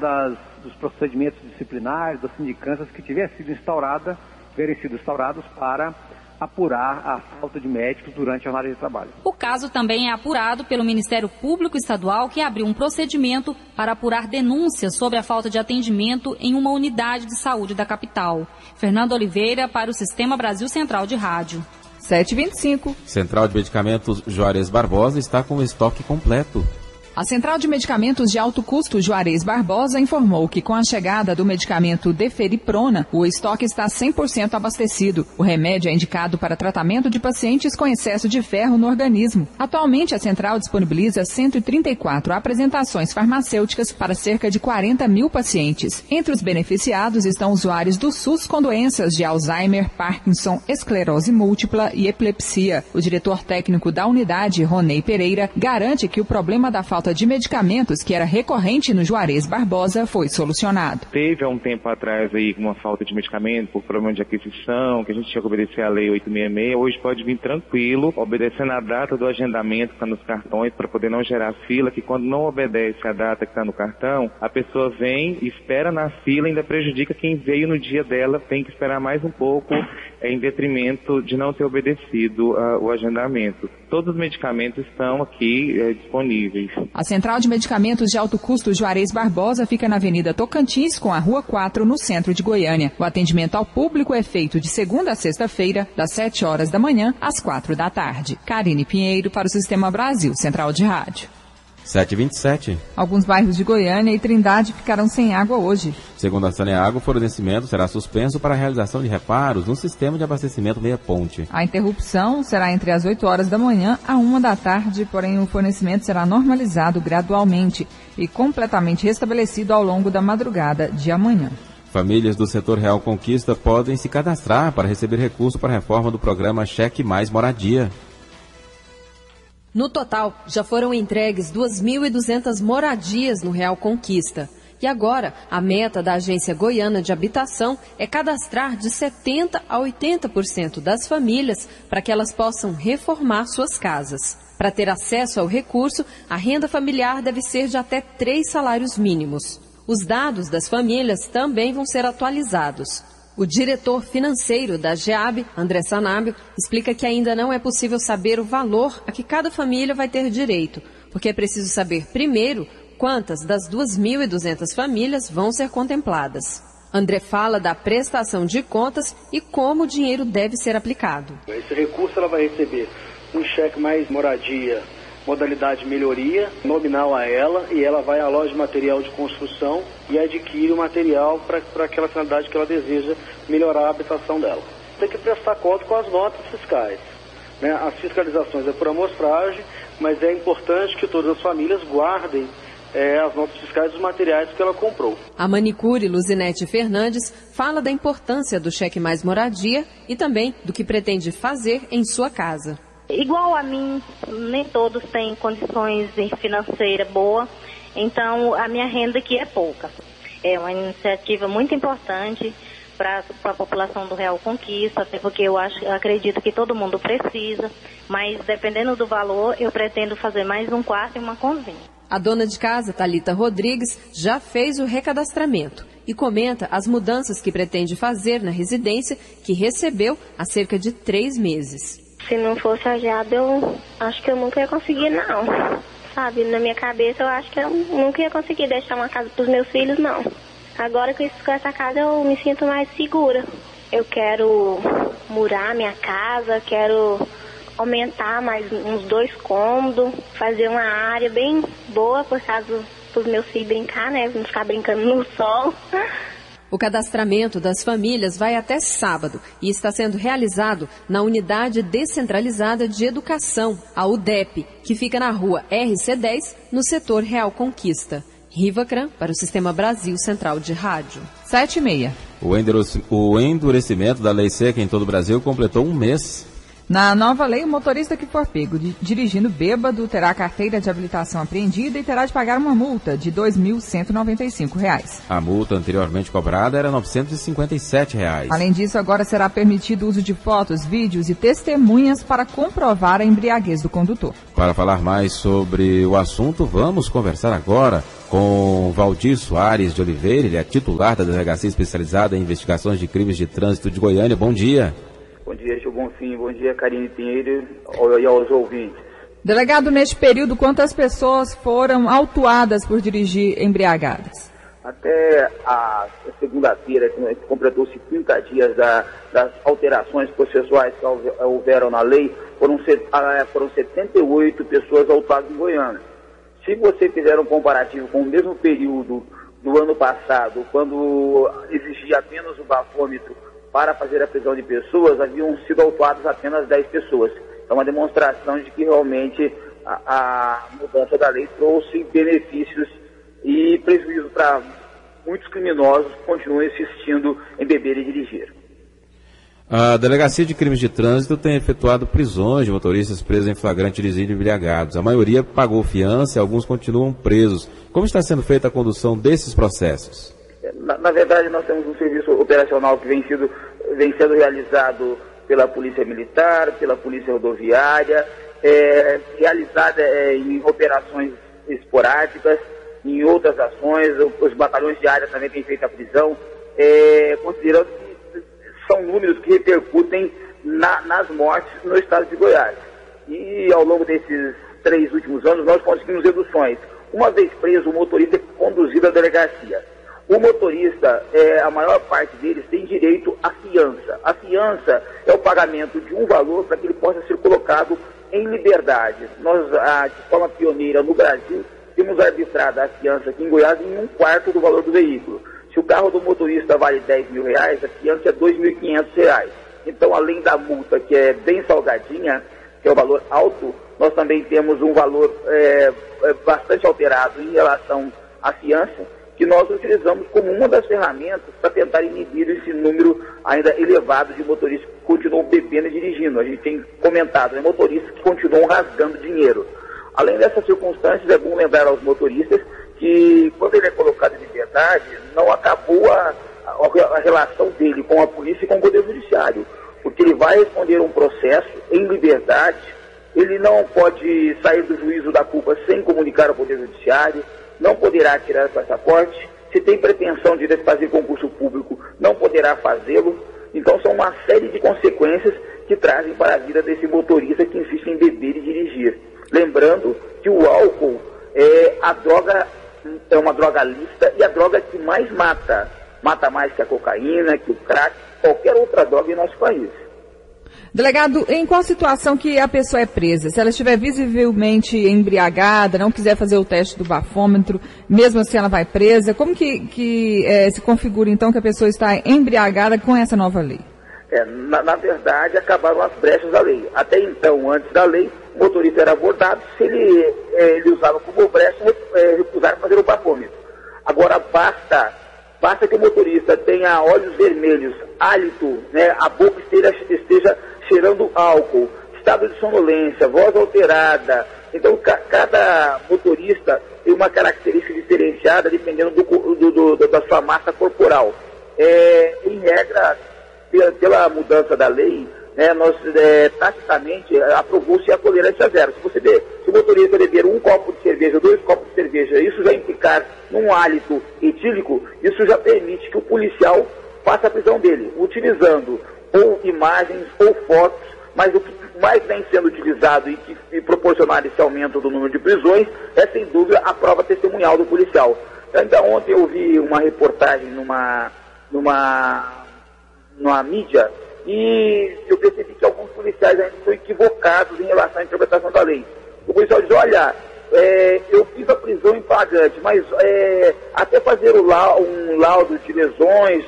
dos procedimentos disciplinares, das sindicâncias que tiverem sido instaurados para apurar a falta de médicos durante a jornada de trabalho. O caso também é apurado pelo Ministério Público Estadual, que abriu um procedimento para apurar denúncias sobre a falta de atendimento em uma unidade de saúde da capital. Fernando Oliveira para o Sistema Brasil Central de Rádio. 7h25. Central de Medicamentos Juarez Barbosa está com o estoque completo. A Central de Medicamentos de Alto Custo Juarez Barbosa informou que com a chegada do medicamento Deferiprona, o estoque está 100% abastecido. O remédio é indicado para tratamento de pacientes com excesso de ferro no organismo. Atualmente, a central disponibiliza 134 apresentações farmacêuticas para cerca de 40 mil pacientes. Entre os beneficiados estão usuários do SUS com doenças de Alzheimer, Parkinson, esclerose múltipla e epilepsia. O diretor técnico da unidade, Ronei Pereira, garante que o problema da falta de medicamentos, que era recorrente no Juarez Barbosa, foi solucionado. Teve há um tempo atrás aí uma falta de medicamento por problema de aquisição, que a gente tinha que obedecer a lei 866, hoje pode vir tranquilo, obedecendo a data do agendamento que está nos cartões, para poder não gerar fila, que quando não obedece a data que está no cartão, a pessoa vem, espera na fila, ainda prejudica quem veio no dia dela, tem que esperar mais um pouco, em detrimento de não ter obedecido o agendamento. Todos os medicamentos estão aqui disponíveis. A Central de Medicamentos de Alto Custo Juarez Barbosa fica na Avenida Tocantins, com a Rua 4, no centro de Goiânia. O atendimento ao público é feito de segunda a sexta-feira, das 7 horas da manhã às 4 da tarde. Karine Pinheiro para o Sistema Brasil, Central de Rádio. 7h27. Alguns bairros de Goiânia e Trindade ficarão sem água hoje. Segundo a Saneago, o fornecimento será suspenso para a realização de reparos no sistema de abastecimento Meia Ponte. A interrupção será entre as 8 horas da manhã a 1 da tarde, porém o fornecimento será normalizado gradualmente e completamente restabelecido ao longo da madrugada de amanhã. Famílias do setor Real Conquista podem se cadastrar para receber recurso para a reforma do programa Cheque Mais Moradia. No total, já foram entregues 2.200 moradias no Real Conquista. E agora, a meta da Agência Goiana de Habitação é cadastrar de 70% a 80% das famílias para que elas possam reformar suas casas. Para ter acesso ao recurso, a renda familiar deve ser de até 3 salários mínimos. Os dados das famílias também vão ser atualizados. O diretor financeiro da GEAB, André Sanábio, explica que ainda não é possível saber o valor a que cada família vai ter direito, porque é preciso saber primeiro quantas das 2.200 famílias vão ser contempladas. André fala da prestação de contas e como o dinheiro deve ser aplicado. Esse recurso ela vai receber um cheque mais moradia, modalidade melhoria, nominal a ela, e ela vai à loja de material de construção e adquire o material para aquela finalidade que ela deseja melhorar a habitação dela. Tem que prestar conta com as notas fiscais. Né? As fiscalizações é por amostragem, mas é importante que todas as famílias guardem as notas fiscais dos materiais que ela comprou. A manicure Luzinete Fernandes fala da importância do Cheque Mais Moradia e também do que pretende fazer em sua casa. Igual a mim, nem todos têm condições financeiras boas, então a minha renda aqui é pouca. É uma iniciativa muito importante para a população do Real Conquista, até porque eu acredito que todo mundo precisa, mas dependendo do valor, eu pretendo fazer mais um quarto e uma cozinha. A dona de casa, Thalita Rodrigues, já fez o recadastramento e comenta as mudanças que pretende fazer na residência que recebeu há cerca de 3 meses. Se não fosse a GEAB, eu acho que eu nunca ia conseguir, não. Sabe, na minha cabeça, eu acho que eu nunca ia conseguir deixar uma casa para os meus filhos, não. Agora com essa casa, eu me sinto mais segura. Eu quero murar minha casa, quero aumentar mais uns 2 cômodos, fazer uma área bem boa, por causa dos meus filhos brincar, né? Não ficar brincando no sol. O cadastramento das famílias vai até sábado e está sendo realizado na Unidade Descentralizada de Educação, a UDEP, que fica na rua RC10, no setor Real Conquista. Rivacran, para o Sistema Brasil Central de Rádio. 7h30. O endurecimento da lei seca em todo o Brasil completou 1 mês. Na nova lei, o motorista que for pego dirigindo bêbado terá a carteira de habilitação apreendida e terá de pagar uma multa de R$ 2.195. A multa anteriormente cobrada era R$ 957. Além disso, agora será permitido o uso de fotos, vídeos e testemunhas para comprovar a embriaguez do condutor. Para falar mais sobre o assunto, vamos conversar agora com Valdir Soares de Oliveira. Ele é titular da Delegacia Especializada em Investigações de Crimes de Trânsito de Goiânia. Bom dia. Bom dia, Gil Bonfim. Bom dia, Karine Pinheiro e aos ouvintes. Delegado, neste período, quantas pessoas foram autuadas por dirigir embriagadas? Até a segunda-feira, que completou-se 30 dias das alterações processuais que houveram na lei, foram 78 pessoas autuadas em Goiânia. Se você fizer um comparativo com o mesmo período do ano passado, quando exigia apenas o bafômetro para fazer a prisão de pessoas, haviam sido autuadas apenas 10 pessoas. É uma demonstração de que realmente a mudança da lei trouxe benefícios e prejuízo para muitos criminosos que continuam insistindo em beber e dirigir. A Delegacia de Crimes de Trânsito tem efetuado prisões de motoristas presos em flagrante desvio embriagados. A maioria pagou fiança e alguns continuam presos. Como está sendo feita a condução desses processos? Na verdade, nós temos um serviço operacional que vem sendo realizado pela Polícia Militar, pela Polícia Rodoviária, realizada em operações esporádicas, em outras ações. Os batalhões de área também têm feito a prisão, considerando que são números que repercutem nas mortes no estado de Goiás. E ao longo desses 3 últimos anos nós conseguimos reduções. Uma vez preso, o motorista é conduzido à delegacia. O motorista, a maior parte deles, tem direito à fiança. A fiança é o pagamento de um valor para que ele possa ser colocado em liberdade. Nós, de forma pioneira no Brasil, temos arbitrado a fiança aqui em Goiás em 1/4 do valor do veículo. Se o carro do motorista vale R$10 mil, a fiança é R$2.500. Então, além da multa, que é bem salgadinha, que é o valor alto, nós também temos um valor bastante alterado em relação à fiança, que nós utilizamos como uma das ferramentas para tentar inibir esse número ainda elevado de motoristas que continuam bebendo e dirigindo. A gente tem comentado, motoristas que continuam rasgando dinheiro. Além dessas circunstâncias, é bom lembrar aos motoristas que, quando ele é colocado em liberdade, não acabou a relação dele com a polícia e com o Poder Judiciário, porque ele vai responder um processo em liberdade, ele não pode sair do juízo da culpa sem comunicar ao Poder Judiciário, não poderá tirar o passaporte, se tem pretensão de fazer concurso público, não poderá fazê-lo. Então são uma série de consequências que trazem para a vida desse motorista que insiste em beber e dirigir. Lembrando que o álcool é uma droga lícita e a droga que mais mata. Mata mais que a cocaína, que o crack, qualquer outra droga em nosso país. Delegado, em qual situação que a pessoa é presa? Se ela estiver visivelmente embriagada, não quiser fazer o teste do bafômetro, mesmo assim ela vai presa, como que se configura então que a pessoa está embriagada com essa nova lei? Na verdade, acabaram as brechas da lei. Até então, antes da lei, o motorista era abordado, se ele usava como brecha, recusar fazer o bafômetro. Agora basta que o motorista tenha olhos vermelhos, hálito, a boca esteja cheirando álcool, estado de sonolência, voz alterada. Então, cada motorista tem uma característica diferenciada dependendo da sua massa corporal. Em regra, pela mudança da lei, nós tacitamente aprovou-se a tolerância zero. Se o motorista beber 1 copo de cerveja, 2 copos de cerveja, isso já implicar num hálito etílico, isso já permite que o policial faça a prisão dele, utilizando ou imagens ou fotos, mas o que mais vem sendo utilizado e que proporcionar esse aumento do número de prisões é, sem dúvida, a prova testemunhal do policial. Ainda ontem eu vi uma reportagem numa mídia, e eu percebi que alguns policiais ainda estão equivocados em relação à interpretação da lei. O policial diz, olha, eu fiz a prisão em flagrante, mas até fazer um laudo de lesões,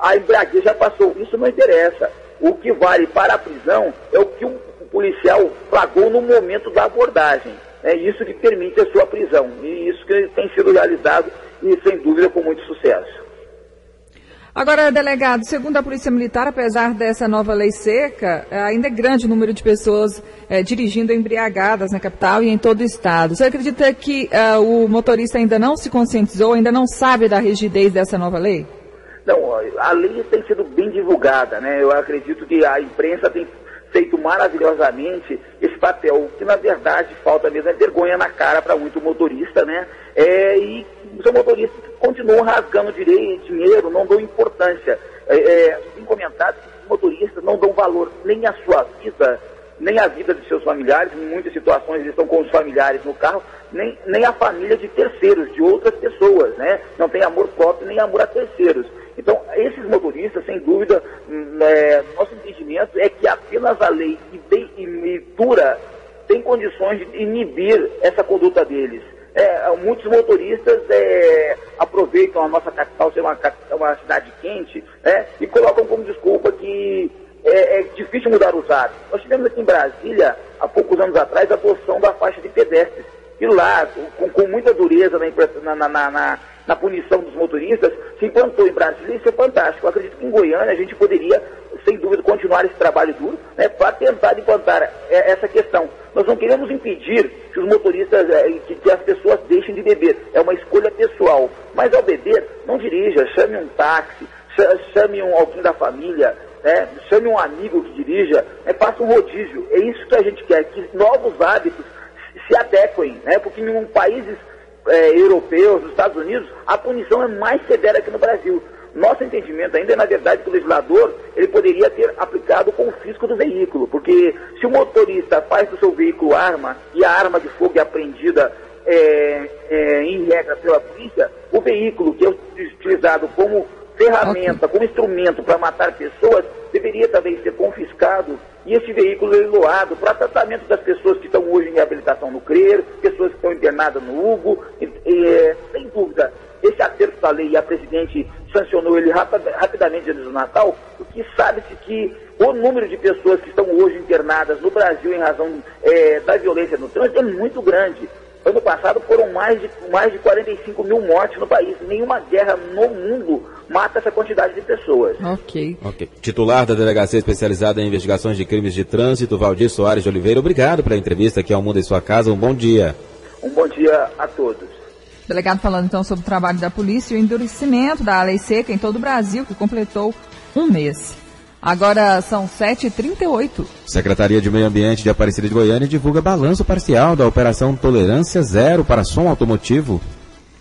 a embriaguez já passou. Isso não interessa. O que vale para a prisão é o que o policial flagrou no momento da abordagem. É isso que permite a sua prisão. E isso que tem sido realizado, e sem dúvida com muito sucesso. Agora, delegado, segundo a Polícia Militar, apesar dessa nova lei seca, ainda é grande o número de pessoas dirigindo embriagadas na capital e em todo o estado. Você acredita que o motorista ainda não se conscientizou, ainda não sabe da rigidez dessa nova lei? Não, a lei tem sido bem divulgada, Eu acredito que a imprensa tem feito maravilhosamente esse papel, que na verdade falta mesmo é vergonha na cara para muito motorista, E são motoristas que continuam rasgando dinheiro, não dão importância. Tem comentado que os motoristas não dão valor nem à sua vida, nem à vida de seus familiares. Em muitas situações eles estão com os familiares no carro, nem à família de terceiros, de outras pessoas, Não tem amor próprio nem amor a terceiros. Então, esses motoristas, sem dúvida, nosso entendimento é que apenas a lei que tem condições de inibir essa conduta deles. Muitos motoristas aproveitam a nossa capital ser uma cidade quente, e colocam como desculpa que é difícil mudar os hábitos. Nós tivemos aqui em Brasília, há poucos anos atrás, a adoção da faixa de pedestres. E lá, com muita dureza na punição dos motoristas, se implantou em Brasília, isso é fantástico. Eu acredito que em Goiânia a gente poderia, sem dúvida, continuar esse trabalho duro, para tentar implantar essa questão. Nós não queremos impedir que os motoristas, que as pessoas deixem de beber. É uma escolha pessoal. Mas ao beber, não dirija, chame um táxi, chame alguém da família, chame um amigo que dirija, faça um rodízio. É isso que a gente quer, que novos hábitos se adequem, porque em países europeus, nos Estados Unidos, a punição é mais severa que no Brasil. Nosso entendimento ainda é, na verdade, que o legislador ele poderia ter aplicado o confisco do veículo, porque se o motorista faz do seu veículo arma e a arma de fogo é apreendida em regra pela polícia, o veículo que é utilizado como ferramenta, como instrumento para matar pessoas, deveria também ser confiscado e esse veículo leiloado para tratamento das pessoas que estão hoje em reabilitação no CRER, pessoas que estão internadas no Hugo. Sem dúvida, esse acerto da lei, e a presidente sancionou ele rapidamente antes do Natal, porque sabe-se que o número de pessoas que estão hoje internadas no Brasil em razão da violência no trânsito é muito grande. Ano passado foram mais de 45 mil mortes no país. Nenhuma guerra no mundo mata essa quantidade de pessoas. Ok. Titular da Delegacia Especializada em Investigações de Crimes de Trânsito, Valdir Soares de Oliveira, obrigado pela entrevista aqui ao Mundo em Sua Casa. Um bom dia. Um bom dia a todos. Delegado falando então sobre o trabalho da polícia e o endurecimento da lei seca em todo o Brasil, que completou um mês. Agora são 7h38. Secretaria de Meio Ambiente de Aparecida de Goiânia divulga balanço parcial da Operação Tolerância Zero para som automotivo.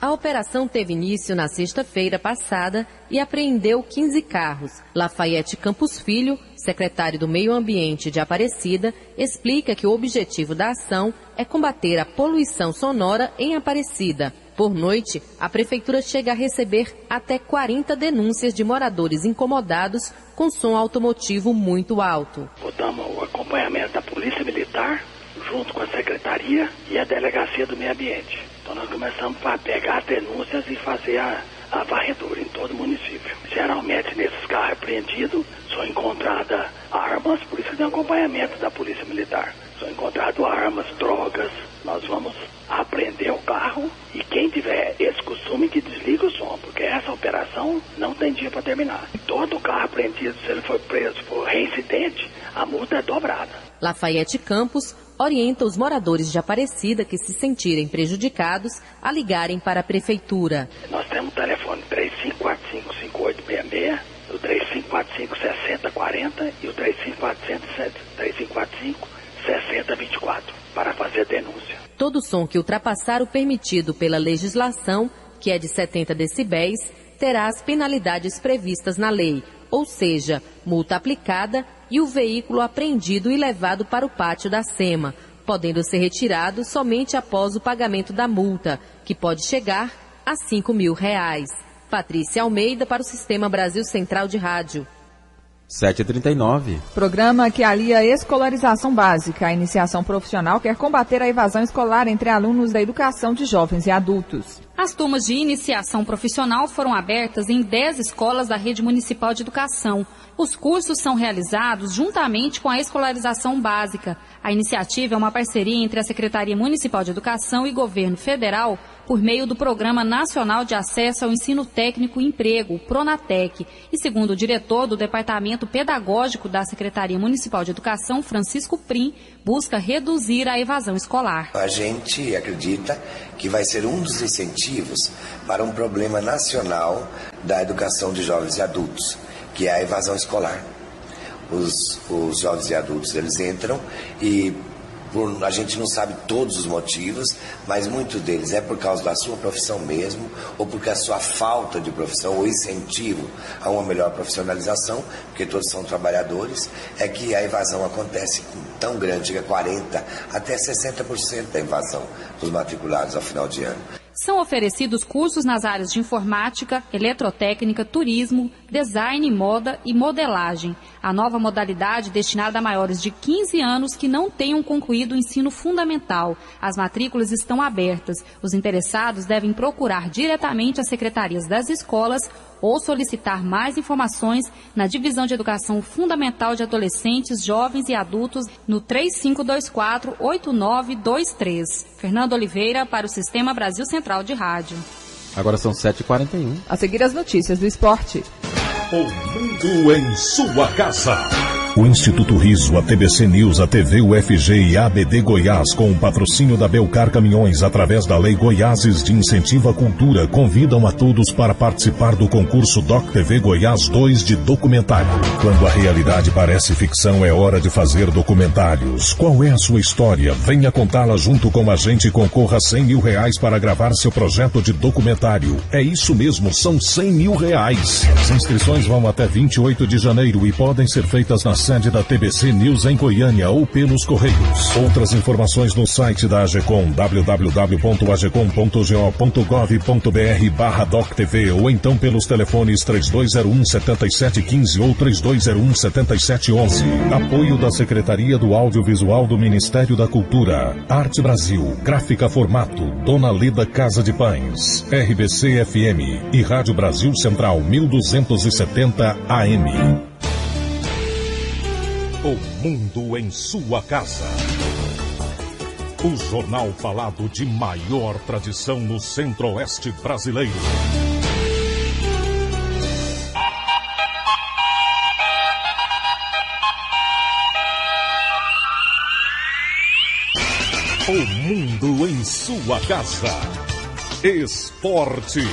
A operação teve início na sexta-feira passada e apreendeu 15 carros. Lafayette Campos Filho, secretário do Meio Ambiente de Aparecida, explica que o objetivo da ação é combater a poluição sonora em Aparecida. Por noite, a prefeitura chega a receber até 40 denúncias de moradores incomodados com som automotivo muito alto. Botamos o acompanhamento da Polícia Militar, junto com a Secretaria e a Delegacia do Meio Ambiente. Então nós começamos a pegar as denúncias e fazer a varredura em todo o município. Geralmente nesses carros apreendidos são encontradas armas, por isso tem acompanhamento da Polícia Militar. São encontradas armas, drogas. Nós vamos apreender o carro e quem tiver esse costume que desliga o som, porque essa operação não tem dia para terminar. Todo carro apreendido, se ele for preso por reincidente, a multa é dobrada. Lafayette Campos orienta os moradores de Aparecida que se sentirem prejudicados a ligarem para a prefeitura. Nós temos o telefone 3545-5866, o 3545-6040 e o 3545-6024 para fazer denúncia. Todo som que ultrapassar o permitido pela legislação, que é de 70 decibéis, terá as penalidades previstas na lei, ou seja, multa aplicada e o veículo apreendido e levado para o pátio da SEMA, podendo ser retirado somente após o pagamento da multa, que pode chegar a R$5.000. Patrícia Almeida para o Sistema Brasil Central de Rádio. 7h39. Programa que alia a escolarização básica à iniciação profissional quer combater a evasão escolar entre alunos da educação de jovens e adultos. As turmas de iniciação profissional foram abertas em 10 escolas da Rede Municipal de Educação. Os cursos são realizados juntamente com a escolarização básica. A iniciativa é uma parceria entre a Secretaria Municipal de Educação e Governo Federal por meio do Programa Nacional de Acesso ao Ensino Técnico e Emprego, o Pronatec. E segundo o diretor do Departamento Pedagógico da Secretaria Municipal de Educação, Francisco Prim, busca reduzir a evasão escolar. A gente acredita que vai ser um dos incentivos para um problema nacional da educação de jovens e adultos, que é a evasão escolar. Os jovens e adultos, eles entram e a gente não sabe todos os motivos, mas muitos deles é por causa da sua profissão mesmo, ou porque a sua falta de profissão, ou incentivo a uma melhor profissionalização, porque todos são trabalhadores, é que a evasão acontece tão grande, que é 40% até 60% da evasão dos matriculados ao final de ano. São oferecidos cursos nas áreas de informática, eletrotécnica, turismo, design, moda e modelagem. A nova modalidade destinada a maiores de 15 anos que não tenham concluído o ensino fundamental. As matrículas estão abertas. Os interessados devem procurar diretamente as secretarias das escolas ou solicitar mais informações na Divisão de Educação Fundamental de Adolescentes, Jovens e Adultos no 3524-8923. Fernando Oliveira para o Sistema Brasil Central de Rádio. Agora são 7h41. A seguir as notícias do esporte. O mundo em sua casa. O Instituto Riso, a TBC News, a TV UFG e a ABD Goiás, com o patrocínio da Belcar Caminhões, através da Lei Goiáses de Incentivo à Cultura, convidam a todos para participar do concurso Doc TV Goiás 2 de documentário. Quando a realidade parece ficção, é hora de fazer documentários. Qual é a sua história? Venha contá-la junto com a gente e concorra a R$100 mil para gravar seu projeto de documentário. É isso mesmo, são R$100 mil. As inscrições vão até 28 de janeiro e podem ser feitas na sede da TBC News em Goiânia ou pelos Correios. Outras informações no site da AGECOM, www.agecom.go.gov.br/doctv ou então pelos telefones 3201-7715 ou 3201-7711. Apoio da Secretaria do Audiovisual do Ministério da Cultura, Arte Brasil, Gráfica Formato, Dona Leda Casa de Pães, RBC FM e Rádio Brasil Central 1270 AM. O mundo em sua casa. O jornal falado de maior tradição no Centro-Oeste brasileiro. O mundo em sua casa. Esporte.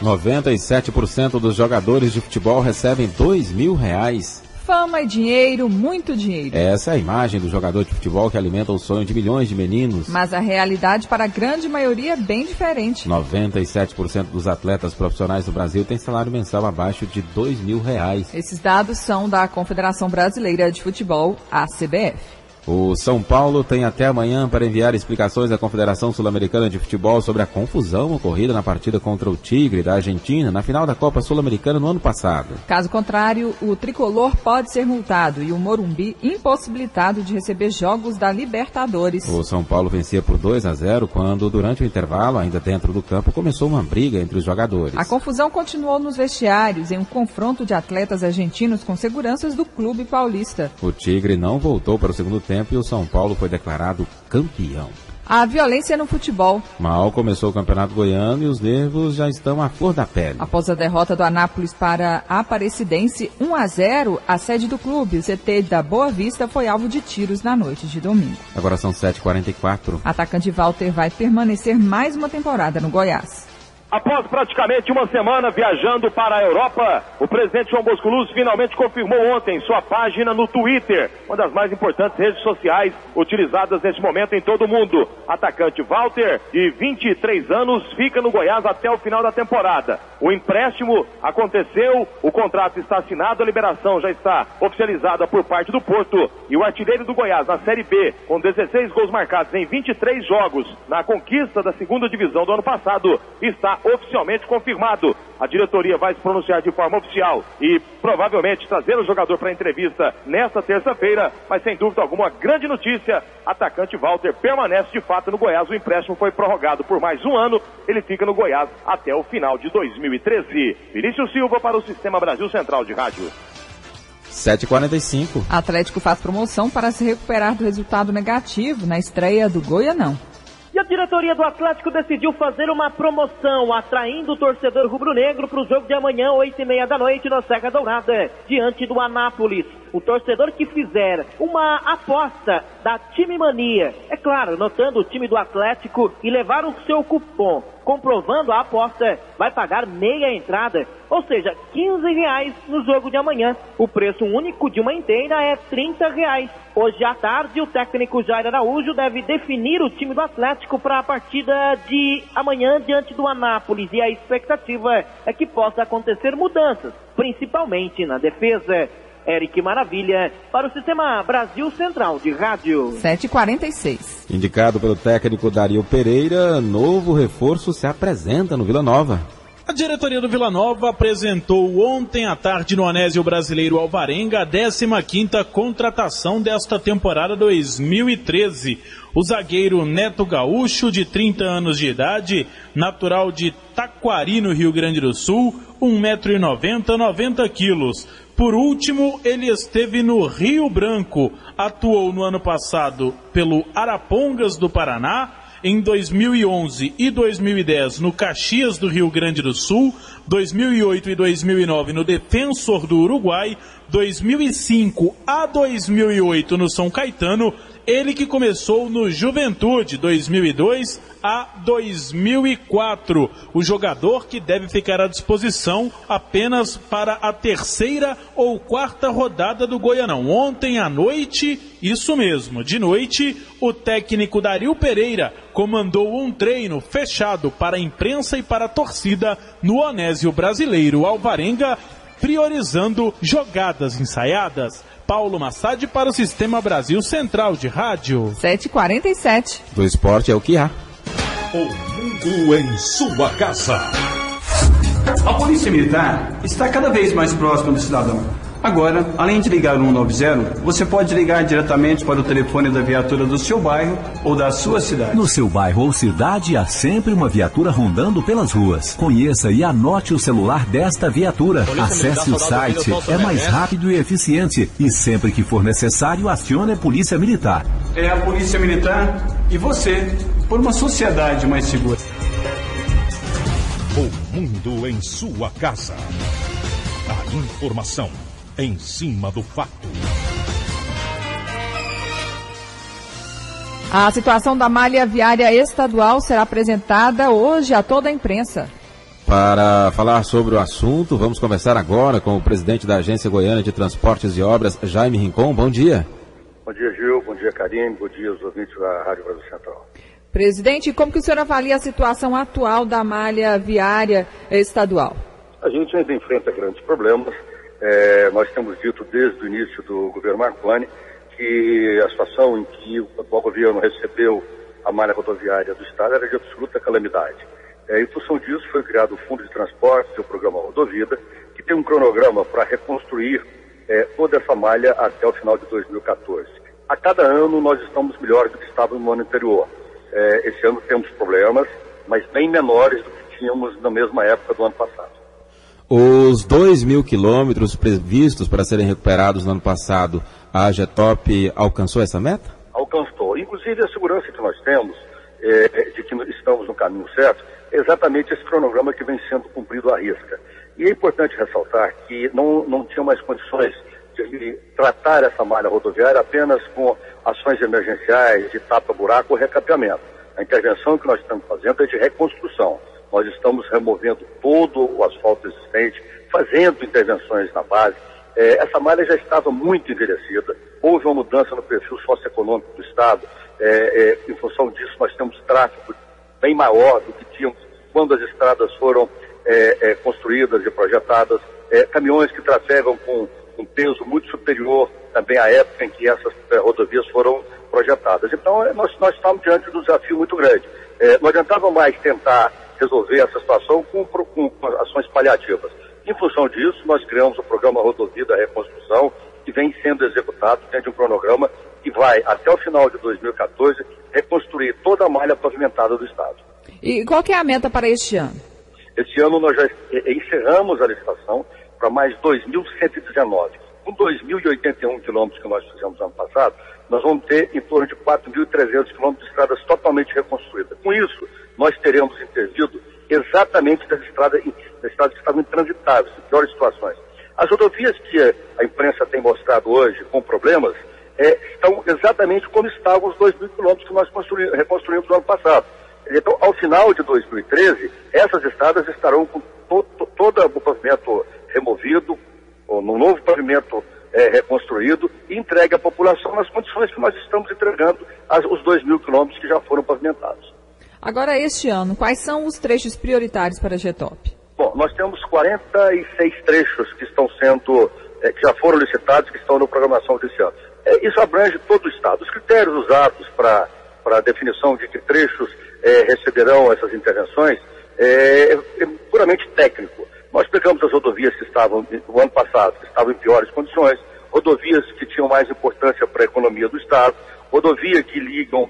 97% dos jogadores de futebol recebem R$2.000. Fama e dinheiro, muito dinheiro. Essa é a imagem do jogador de futebol que alimenta o sonho de milhões de meninos. Mas a realidade para a grande maioria é bem diferente. 97% dos atletas profissionais do Brasil têm salário mensal abaixo de R$2.000. Esses dados são da Confederação Brasileira de Futebol, a CBF. O São Paulo tem até amanhã para enviar explicações à Confederação Sul-Americana de Futebol sobre a confusão ocorrida na partida contra o Tigre da Argentina na final da Copa Sul-Americana no ano passado. Caso contrário, o tricolor pode ser multado e o Morumbi impossibilitado de receber jogos da Libertadores. O São Paulo vencia por 2-0 quando, durante o intervalo, ainda dentro do campo, começou uma briga entre os jogadores. A confusão continuou nos vestiários em um confronto de atletas argentinos com seguranças do clube paulista. O Tigre não voltou para o segundo tempo e o São Paulo foi declarado campeão. A violência no futebol. Mal começou o Campeonato Goiano e os nervos já estão à flor da pele. Após a derrota do Anápolis para a Aparecidense 1-0, a sede do clube, o CT da Boa Vista, foi alvo de tiros na noite de domingo. Agora são 7h44. Atacante Walter vai permanecer mais uma temporada no Goiás. Após praticamente uma semana viajando para a Europa, o presidente João Bosco Luz finalmente confirmou ontem sua página no Twitter, uma das mais importantes redes sociais utilizadas nesse momento em todo o mundo. Atacante Walter, de 23 anos, fica no Goiás até o final da temporada. O empréstimo aconteceu, o contrato está assinado, a liberação já está oficializada por parte do Porto. E o artilheiro do Goiás na Série B, com 16 gols marcados em 23 jogos na conquista da segunda divisão do ano passado, está oficialmente confirmado. A diretoria vai se pronunciar de forma oficial e provavelmente trazer o jogador para a entrevista nesta terça-feira, mas sem dúvida alguma, grande notícia, atacante Walter permanece de fato no Goiás, o empréstimo foi prorrogado por mais um ano, ele fica no Goiás até o final de 2013. Vinícius Silva para o Sistema Brasil Central de Rádio. 7h45. Atlético faz promoção para se recuperar do resultado negativo na estreia do Goianão. E a diretoria do Atlético decidiu fazer uma promoção, atraindo o torcedor rubro-negro para o jogo de amanhã, 8h30 da noite, na Serra Dourada, diante do Anápolis. O torcedor que fizer uma aposta da Time Mania, é claro, notando o time do Atlético e levar o seu cupom, comprovando a aposta, vai pagar meia entrada, ou seja, R$15 no jogo de amanhã. O preço único de uma inteira é R$30. Hoje à tarde, o técnico Jair Araújo deve definir o time do Atlético para a partida de amanhã diante do Anápolis. E a expectativa é que possa acontecer mudanças, principalmente na defesa. Eric Maravilha, para o Sistema Brasil Central de Rádio. 7h46. Indicado pelo técnico Dario Pereira, novo reforço se apresenta no Vila Nova. A diretoria do Vila Nova apresentou ontem à tarde no Anésio Brasileiro Alvarenga a 15ª contratação desta temporada 2013. O zagueiro Neto Gaúcho, de 30 anos de idade, natural de Taquari, no Rio Grande do Sul, 1,90 m, 90 quilos. Por último, ele esteve no Rio Branco, atuou no ano passado pelo Arapongas do Paraná, em 2011 e 2010 no Caxias do Rio Grande do Sul, 2008 e 2009 no Defensor do Uruguai, 2005 a 2008 no São Caetano, ele que começou no Juventude, 2002 a 2004. O jogador que deve ficar à disposição apenas para a 3ª ou 4ª rodada do Goianão. Ontem à noite, isso mesmo, de noite, o técnico Dario Pereira comandou um treino fechado para a imprensa e para a torcida no Anésio Brasileiro Alvarenga, priorizando jogadas ensaiadas. Paulo Massad para o Sistema Brasil Central de Rádio. 7h47. Do esporte é o que há. O mundo em sua casa. A Polícia Militar está cada vez mais próxima do cidadão. Agora, além de ligar 190, você pode ligar diretamente para o telefone da viatura do seu bairro ou da sua cidade. No seu bairro ou cidade, há sempre uma viatura rondando pelas ruas. Conheça e anote o celular desta viatura. Acesse o site, é mais rápido e eficiente. E sempre que for necessário, acione a Polícia Militar. É a Polícia Militar e você, por uma sociedade mais segura. O mundo em sua casa. A informação em cima do fato. A situação da malha viária estadual será apresentada hoje a toda a imprensa. Para falar sobre o assunto, vamos conversar agora com o presidente da Agência Goiana de Transportes e Obras, Jaime Rincon. Bom dia. Bom dia, Gil. Bom dia, Karine. Bom dia aos ouvintes da Rádio Brasil Central. Presidente, como que o senhor avalia a situação atual da malha viária estadual? A gente ainda enfrenta grandes problemas. Nós temos dito desde o início do governo Marconi que a situação em que o atual governo recebeu a malha rodoviária do Estado era de absoluta calamidade. Em função disso, foi criado o Fundo de Transportes e o Programa Rodovida, que tem um cronograma para reconstruir toda essa malha até o final de 2014. A cada ano, nós estamos melhores do que estávamos no ano anterior. Esse ano temos problemas, mas bem menores do que tínhamos na mesma época do ano passado. Os 2.000 quilômetros previstos para serem recuperados no ano passado, a AGETOP alcançou essa meta? Alcançou. Inclusive, a segurança que nós temos de que estamos no caminho certo é exatamente esse cronograma que vem sendo cumprido à risca. E é importante ressaltar que não tinha mais condições de tratar essa malha rodoviária apenas com ações emergenciais, de tapa-buraco ou recapeamento. A intervenção que nós estamos fazendo é de reconstrução. Nós estamos removendo todo o asfalto existente, fazendo intervenções na base. Essa malha já estava muito envelhecida. Houve uma mudança no perfil socioeconômico do Estado. Em função disso, nós temos tráfego bem maior do que tínhamos quando as estradas foram construídas e projetadas. Caminhões que trafegam com um peso muito superior também à época em que essas rodovias foram projetadas. Então, nós estamos diante de um desafio muito grande. Não adiantava mais tentar resolver essa situação com ações paliativas. Em função disso, nós criamos o programa Rodovida Reconstrução, que vem sendo executado dentro de um cronograma que vai, até o final de 2014, reconstruir toda a malha pavimentada do Estado. E qual que é a meta para este ano? Este ano nós já encerramos a licitação para mais 2.119. Com 2.081 quilômetros que nós fizemos ano passado, nós vamos ter em torno de 4.300 quilômetros de estradas totalmente reconstruídas. Com isso, nós teremos intervido exatamente das estradas que estavam intransitáveis, em piores situações. As rodovias que a imprensa tem mostrado hoje com problemas estão exatamente como estavam os 2.000 quilômetros que nós reconstruímos no ano passado. Então, ao final de 2013, essas estradas estarão com todo o pavimento removido, ou no novo pavimento reconstruído e entregue à população nas condições que nós estamos entregando os 2.000 quilômetros que já foram pavimentados. Agora, este ano, quais são os trechos prioritários para a AGETOP? Bom, nós temos 46 trechos que estão sendo que já foram licitados, que estão na programação desse ano. Isso abrange todo o Estado. Os critérios usados para a definição de que trechos receberão essas intervenções é puramente técnico. Nós pegamos as rodovias que estavam, no ano passado, que estavam em piores condições, rodovias que tinham mais importância para a economia do Estado, rodovia que ligam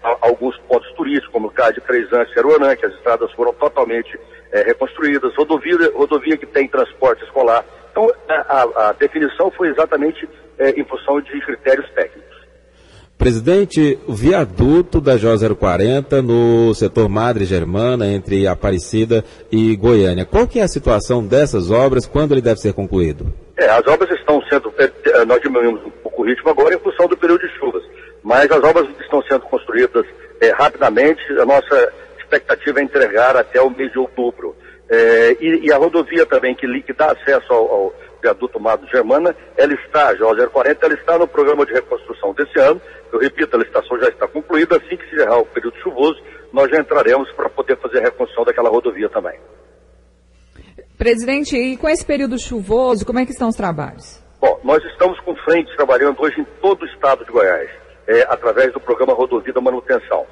a alguns pontos turísticos, como o caso de Crezante e Aruanã, que as estradas foram totalmente reconstruídas, rodovia que tem transporte escolar. Então, a definição foi exatamente em função de critérios técnicos. Presidente, o viaduto da J040 no setor Madre Germana, entre Aparecida e Goiânia. Qual que é a situação dessas obras, quando ele deve ser concluído? As obras estão sendo, nós diminuímos um pouco o ritmo agora em função do período de chuvas, mas as obras estão sendo construídas rapidamente. A nossa expectativa é entregar até o mês de outubro. E a rodovia também que dá acesso ao viaduto Madre Germana, a J040, ela está no programa de reconstrução desse ano. Eu repito, a licitação já está concluída. Assim que se encerrar o período chuvoso, nós já entraremos para poder fazer a reconstrução daquela rodovia também. Presidente, e com esse período chuvoso, como é que estão os trabalhos? Bom, nós estamos com frentes trabalhando hoje em todo o estado de Goiás, através do programa Rodovia da Manutenção.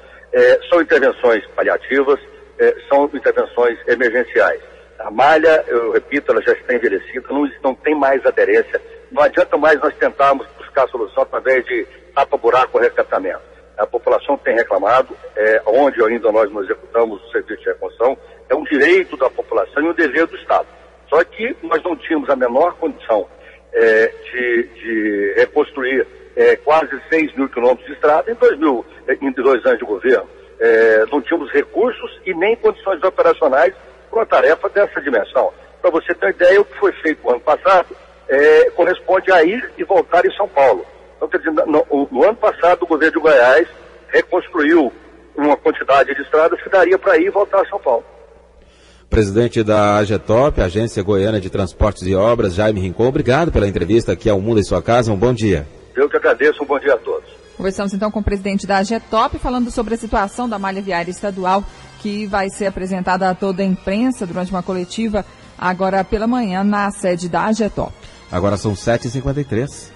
São intervenções paliativas, são intervenções emergenciais. A malha, eu repito, ela já está envelhecida, não tem mais aderência. Não adianta mais nós tentarmos buscar a solução através de tapa-buraco ou recatamento. A população tem reclamado, onde ainda nós não executamos o serviço de reconstrução, é um direito da população e um dever do Estado. Só que nós não tínhamos a menor condição de reconstruir quase 6 mil quilômetros de estrada em 2 anos de governo. Não tínhamos recursos e nem condições operacionais para uma tarefa dessa dimensão. Para você ter uma ideia, o que foi feito no ano passado corresponde a ir e voltar em São Paulo. Então, quer dizer, no ano passado, o governo de Goiás reconstruiu uma quantidade de estradas que daria para ir e voltar a São Paulo. Presidente da AGETOP, Agência Goiana de Transportes e Obras, Jaime Rincon, obrigado pela entrevista aqui ao Mundo em Sua Casa. Um bom dia. Eu que agradeço, um bom dia a todos. Conversamos então com o presidente da AGETOP, falando sobre a situação da malha viária estadual, que vai ser apresentada a toda a imprensa durante uma coletiva agora pela manhã na sede da AGETOP. Agora são 7h53.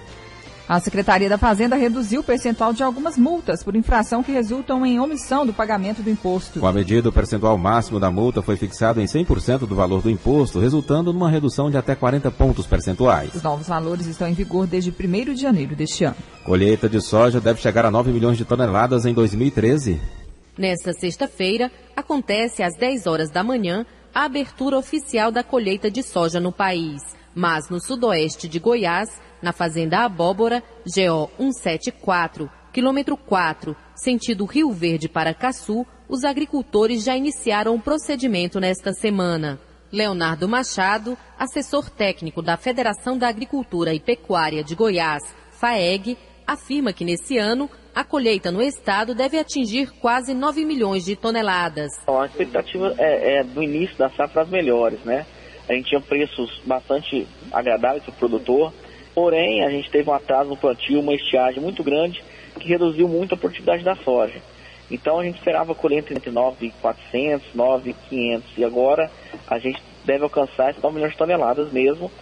A Secretaria da Fazenda reduziu o percentual de algumas multas por infração que resultam em omissão do pagamento do imposto. Com a medida, o percentual máximo da multa foi fixado em 100% do valor do imposto, resultando numa redução de até 40 pontos percentuais. Os novos valores estão em vigor desde 1º de janeiro deste ano. Colheita de soja deve chegar a 9 milhões de toneladas em 2013. Nesta sexta-feira, acontece às 10 horas da manhã a abertura oficial da colheita de soja no país. Mas no sudoeste de Goiás, na Fazenda Abóbora, GO 174, quilômetro 4, sentido Rio Verde para Caçu, os agricultores já iniciaram o procedimento nesta semana. Leonardo Machado, assessor técnico da Federação da Agricultura e Pecuária de Goiás, FAEG, afirma que nesse ano a colheita no estado deve atingir quase 9 milhões de toneladas. A expectativa é do início da safra as melhores, né? A gente tinha preços bastante agradáveis para o produtor, porém a gente teve um atraso no plantio, uma estiagem muito grande que reduziu muito a produtividade da soja. Então a gente esperava colher entre 9.400, 9.500 e agora a gente deve alcançar esses 9 milhões de toneladas mesmo,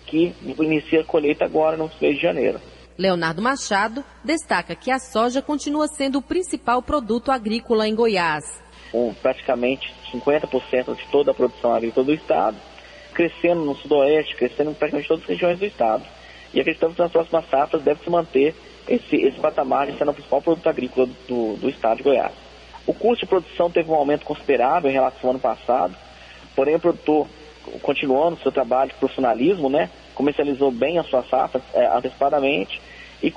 que inicia a colheita agora no mês de janeiro. Leonardo Machado destaca que a soja continua sendo o principal produto agrícola em Goiás. Com praticamente 50% de toda a produção agrícola do estado, crescendo no sudoeste, crescendo em praticamente todas as regiões do estado. E acreditamos que nas próximas safras deve se manter esse patamar de sendo o principal produto agrícola do estado de Goiás. O custo de produção teve um aumento considerável em relação ao ano passado, porém o produtor, continuando seu trabalho de profissionalismo, né, comercializou bem a sua safra antecipadamente e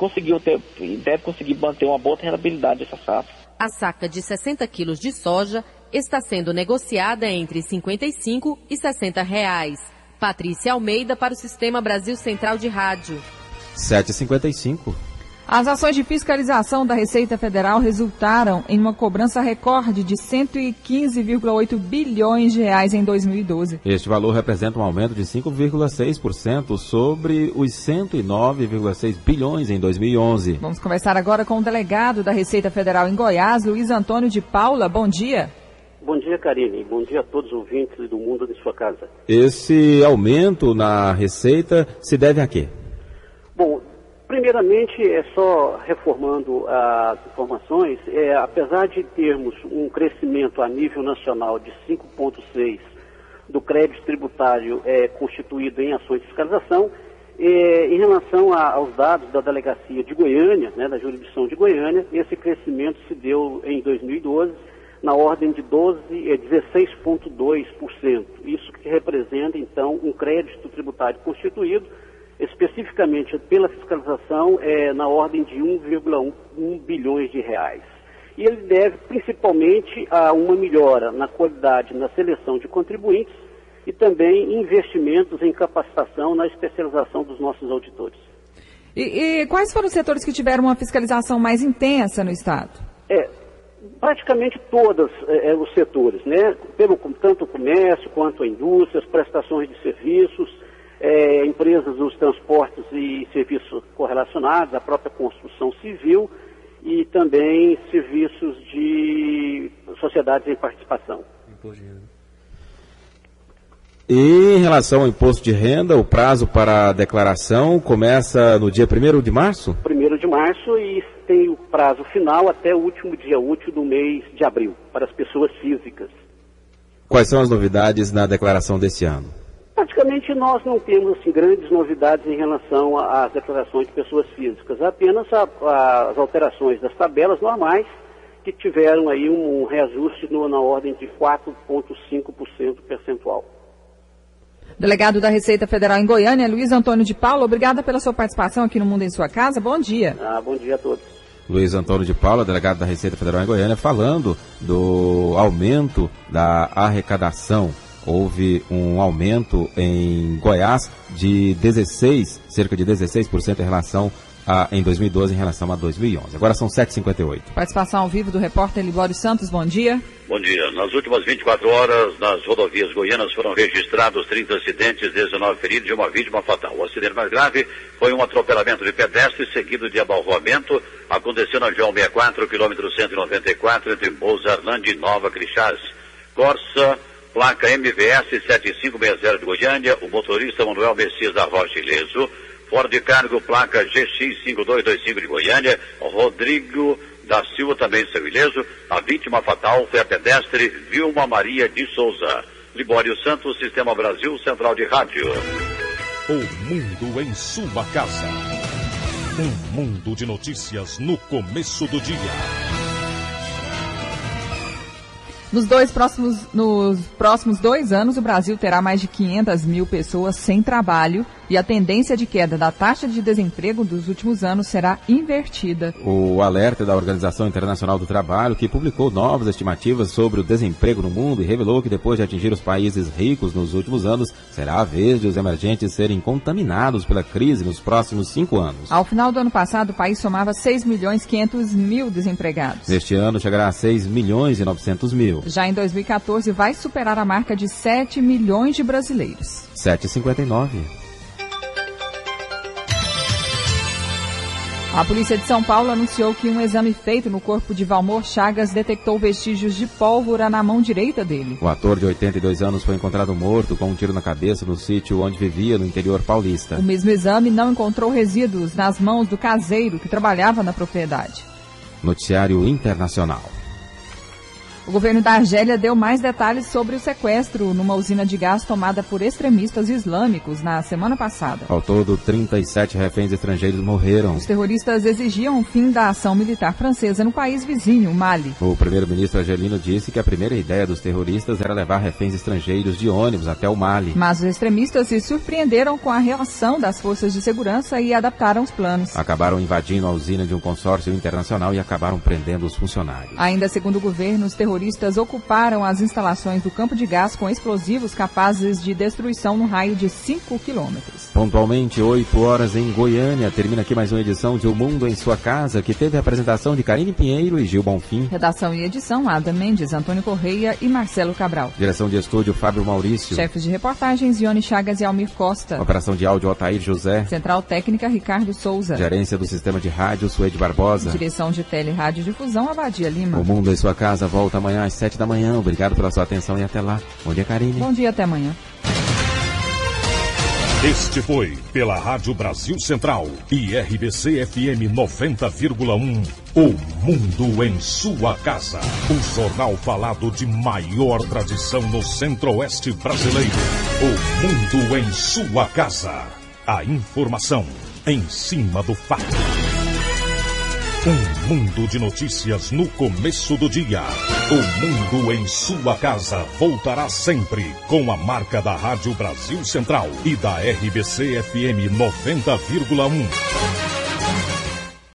deve conseguir manter uma boa rentabilidade dessa safra. A saca de 60 quilos de soja está sendo negociada entre R$ 55 e R$ 60. Patrícia Almeida para o Sistema Brasil Central de Rádio. 7h55. As ações de fiscalização da Receita Federal resultaram em uma cobrança recorde de 115,8 bilhões de reais em 2012. Este valor representa um aumento de 5,6% sobre os 109,6 bilhões em 2011. Vamos conversar agora com o delegado da Receita Federal em Goiás, Luiz Antônio de Paula. Bom dia. Bom dia, Karine. Bom dia a todos os ouvintes do Mundo em Sua Casa. Esse aumento na receita se deve a quê? Bom, primeiramente, só reformando as informações, apesar de termos um crescimento a nível nacional de 5,6% do crédito tributário constituído em ações de fiscalização, em relação aos dados da delegacia de Goiânia, né, da jurisdição de Goiânia, esse crescimento se deu em 2012 na ordem de 16,2%. Isso que representa, então, um crédito tributário constituído, especificamente pela fiscalização, na ordem de 1,1 bilhões de reais. E ele deve principalmente a uma melhora na qualidade na seleção de contribuintes e também investimentos em capacitação na especialização dos nossos auditores. E quais foram os setores que tiveram uma fiscalização mais intensa no Estado? Praticamente todos os setores, né? Tanto o comércio quanto a indústria, as prestações de serviços, empresas dos transportes e serviços correlacionados, a própria construção civil e também serviços de sociedades em participação. E em relação ao imposto de renda, o prazo para a declaração começa no dia 1º de março? 1º de março e tem o prazo final até o último dia útil do mês de abril, para as pessoas físicas. Quais são as novidades na declaração desse ano? Praticamente nós não temos assim, grandes novidades em relação às declarações de pessoas físicas, apenas as alterações das tabelas normais, que tiveram aí um reajuste na ordem de 4,5% percentual. Delegado da Receita Federal em Goiânia, Luiz Antônio de Paula, obrigada pela sua participação aqui no Mundo em Sua Casa. Bom dia. Bom dia a todos. Luiz Antônio de Paula, delegado da Receita Federal em Goiânia, falando do aumento da arrecadação. Houve um aumento em Goiás de cerca de 16% em 2012 em relação a 2011. Agora são 7h58. Participação ao vivo do repórter Libório Santos, bom dia. Bom dia. Nas últimas 24 horas, nas rodovias goianas foram registrados 30 acidentes, 19 feridos e uma vítima fatal. O acidente mais grave foi um atropelamento de pedestre seguido de abalroamento. Aconteceu na João 64, quilômetro 194, entre Bouzarlândia e Nova Crixás. Corsa, placa MVS 7560 de Goiânia, o motorista Manuel Messias da Rocha Ileso. Ford Cargo, placa GX5225 de Goiânia, Rodrigo da Silva também saiu ileso. A vítima fatal foi a pedestre Vilma Maria de Souza. Libório Santos, Sistema Brasil, Central de Rádio. O mundo em sua casa. Um mundo de notícias no começo do dia. Nos próximos 2 anos, o Brasil terá mais de 500 mil pessoas sem trabalho e a tendência de queda da taxa de desemprego dos últimos anos será invertida. O alerta da Organização Internacional do Trabalho, que publicou novas estimativas sobre o desemprego no mundo e revelou que depois de atingir os países ricos nos últimos anos, será a vez de os emergentes serem contaminados pela crise nos próximos 5 anos. Ao final do ano passado, o país somava 6.500.000 desempregados. Neste ano, chegará a 6.900.000. Já em 2014, vai superar a marca de 7 milhões de brasileiros. 7h59. A Polícia de São Paulo anunciou que um exame feito no corpo de Valmor Chagas detectou vestígios de pólvora na mão direita dele. O ator de 82 anos foi encontrado morto com um tiro na cabeça no sítio onde vivia, no interior paulista. O mesmo exame não encontrou resíduos nas mãos do caseiro que trabalhava na propriedade. Noticiário Internacional. O governo da Argélia deu mais detalhes sobre o sequestro numa usina de gás tomada por extremistas islâmicos na semana passada. Ao todo, 37 reféns estrangeiros morreram. Os terroristas exigiam o fim da ação militar francesa no país vizinho, o Mali. O primeiro-ministro argelino disse que a primeira ideia dos terroristas era levar reféns estrangeiros de ônibus até o Mali. Mas os extremistas se surpreenderam com a reação das forças de segurança e adaptaram os planos. Acabaram invadindo a usina de um consórcio internacional e acabaram prendendo os funcionários. Ainda segundo o governo, os terroristas ocuparam as instalações do campo de gás com explosivos capazes de destruição no raio de 5 quilômetros. Pontualmente, 8 horas em Goiânia. Termina aqui mais uma edição de O Mundo em Sua Casa, que teve a apresentação de Karine Pinheiro e Gil Bonfim. Redação e edição, Ada Mendes, Antônio Correia e Marcelo Cabral. Direção de estúdio, Fábio Maurício. Chefes de reportagens, Ione Chagas e Almir Costa. Operação de áudio, Otair José. Central técnica, Ricardo Souza. Gerência do Sistema de Rádio, Suede Barbosa. Direção de Tele e Rádio Difusão, Abadia Lima. O Mundo em Sua Casa volta amanhã às 7 da manhã. Obrigado pela sua atenção e até lá. Bom dia, Karine. Bom dia, até amanhã. Este foi, pela Rádio Brasil Central e RBC FM 90,1, O Mundo em Sua Casa. O jornal falado de maior tradição no Centro-Oeste brasileiro. O Mundo em Sua Casa. A informação em cima do fato. Um mundo de notícias no começo do dia. O Mundo em Sua Casa voltará sempre com a marca da Rádio Brasil Central e da RBC FM 90,1.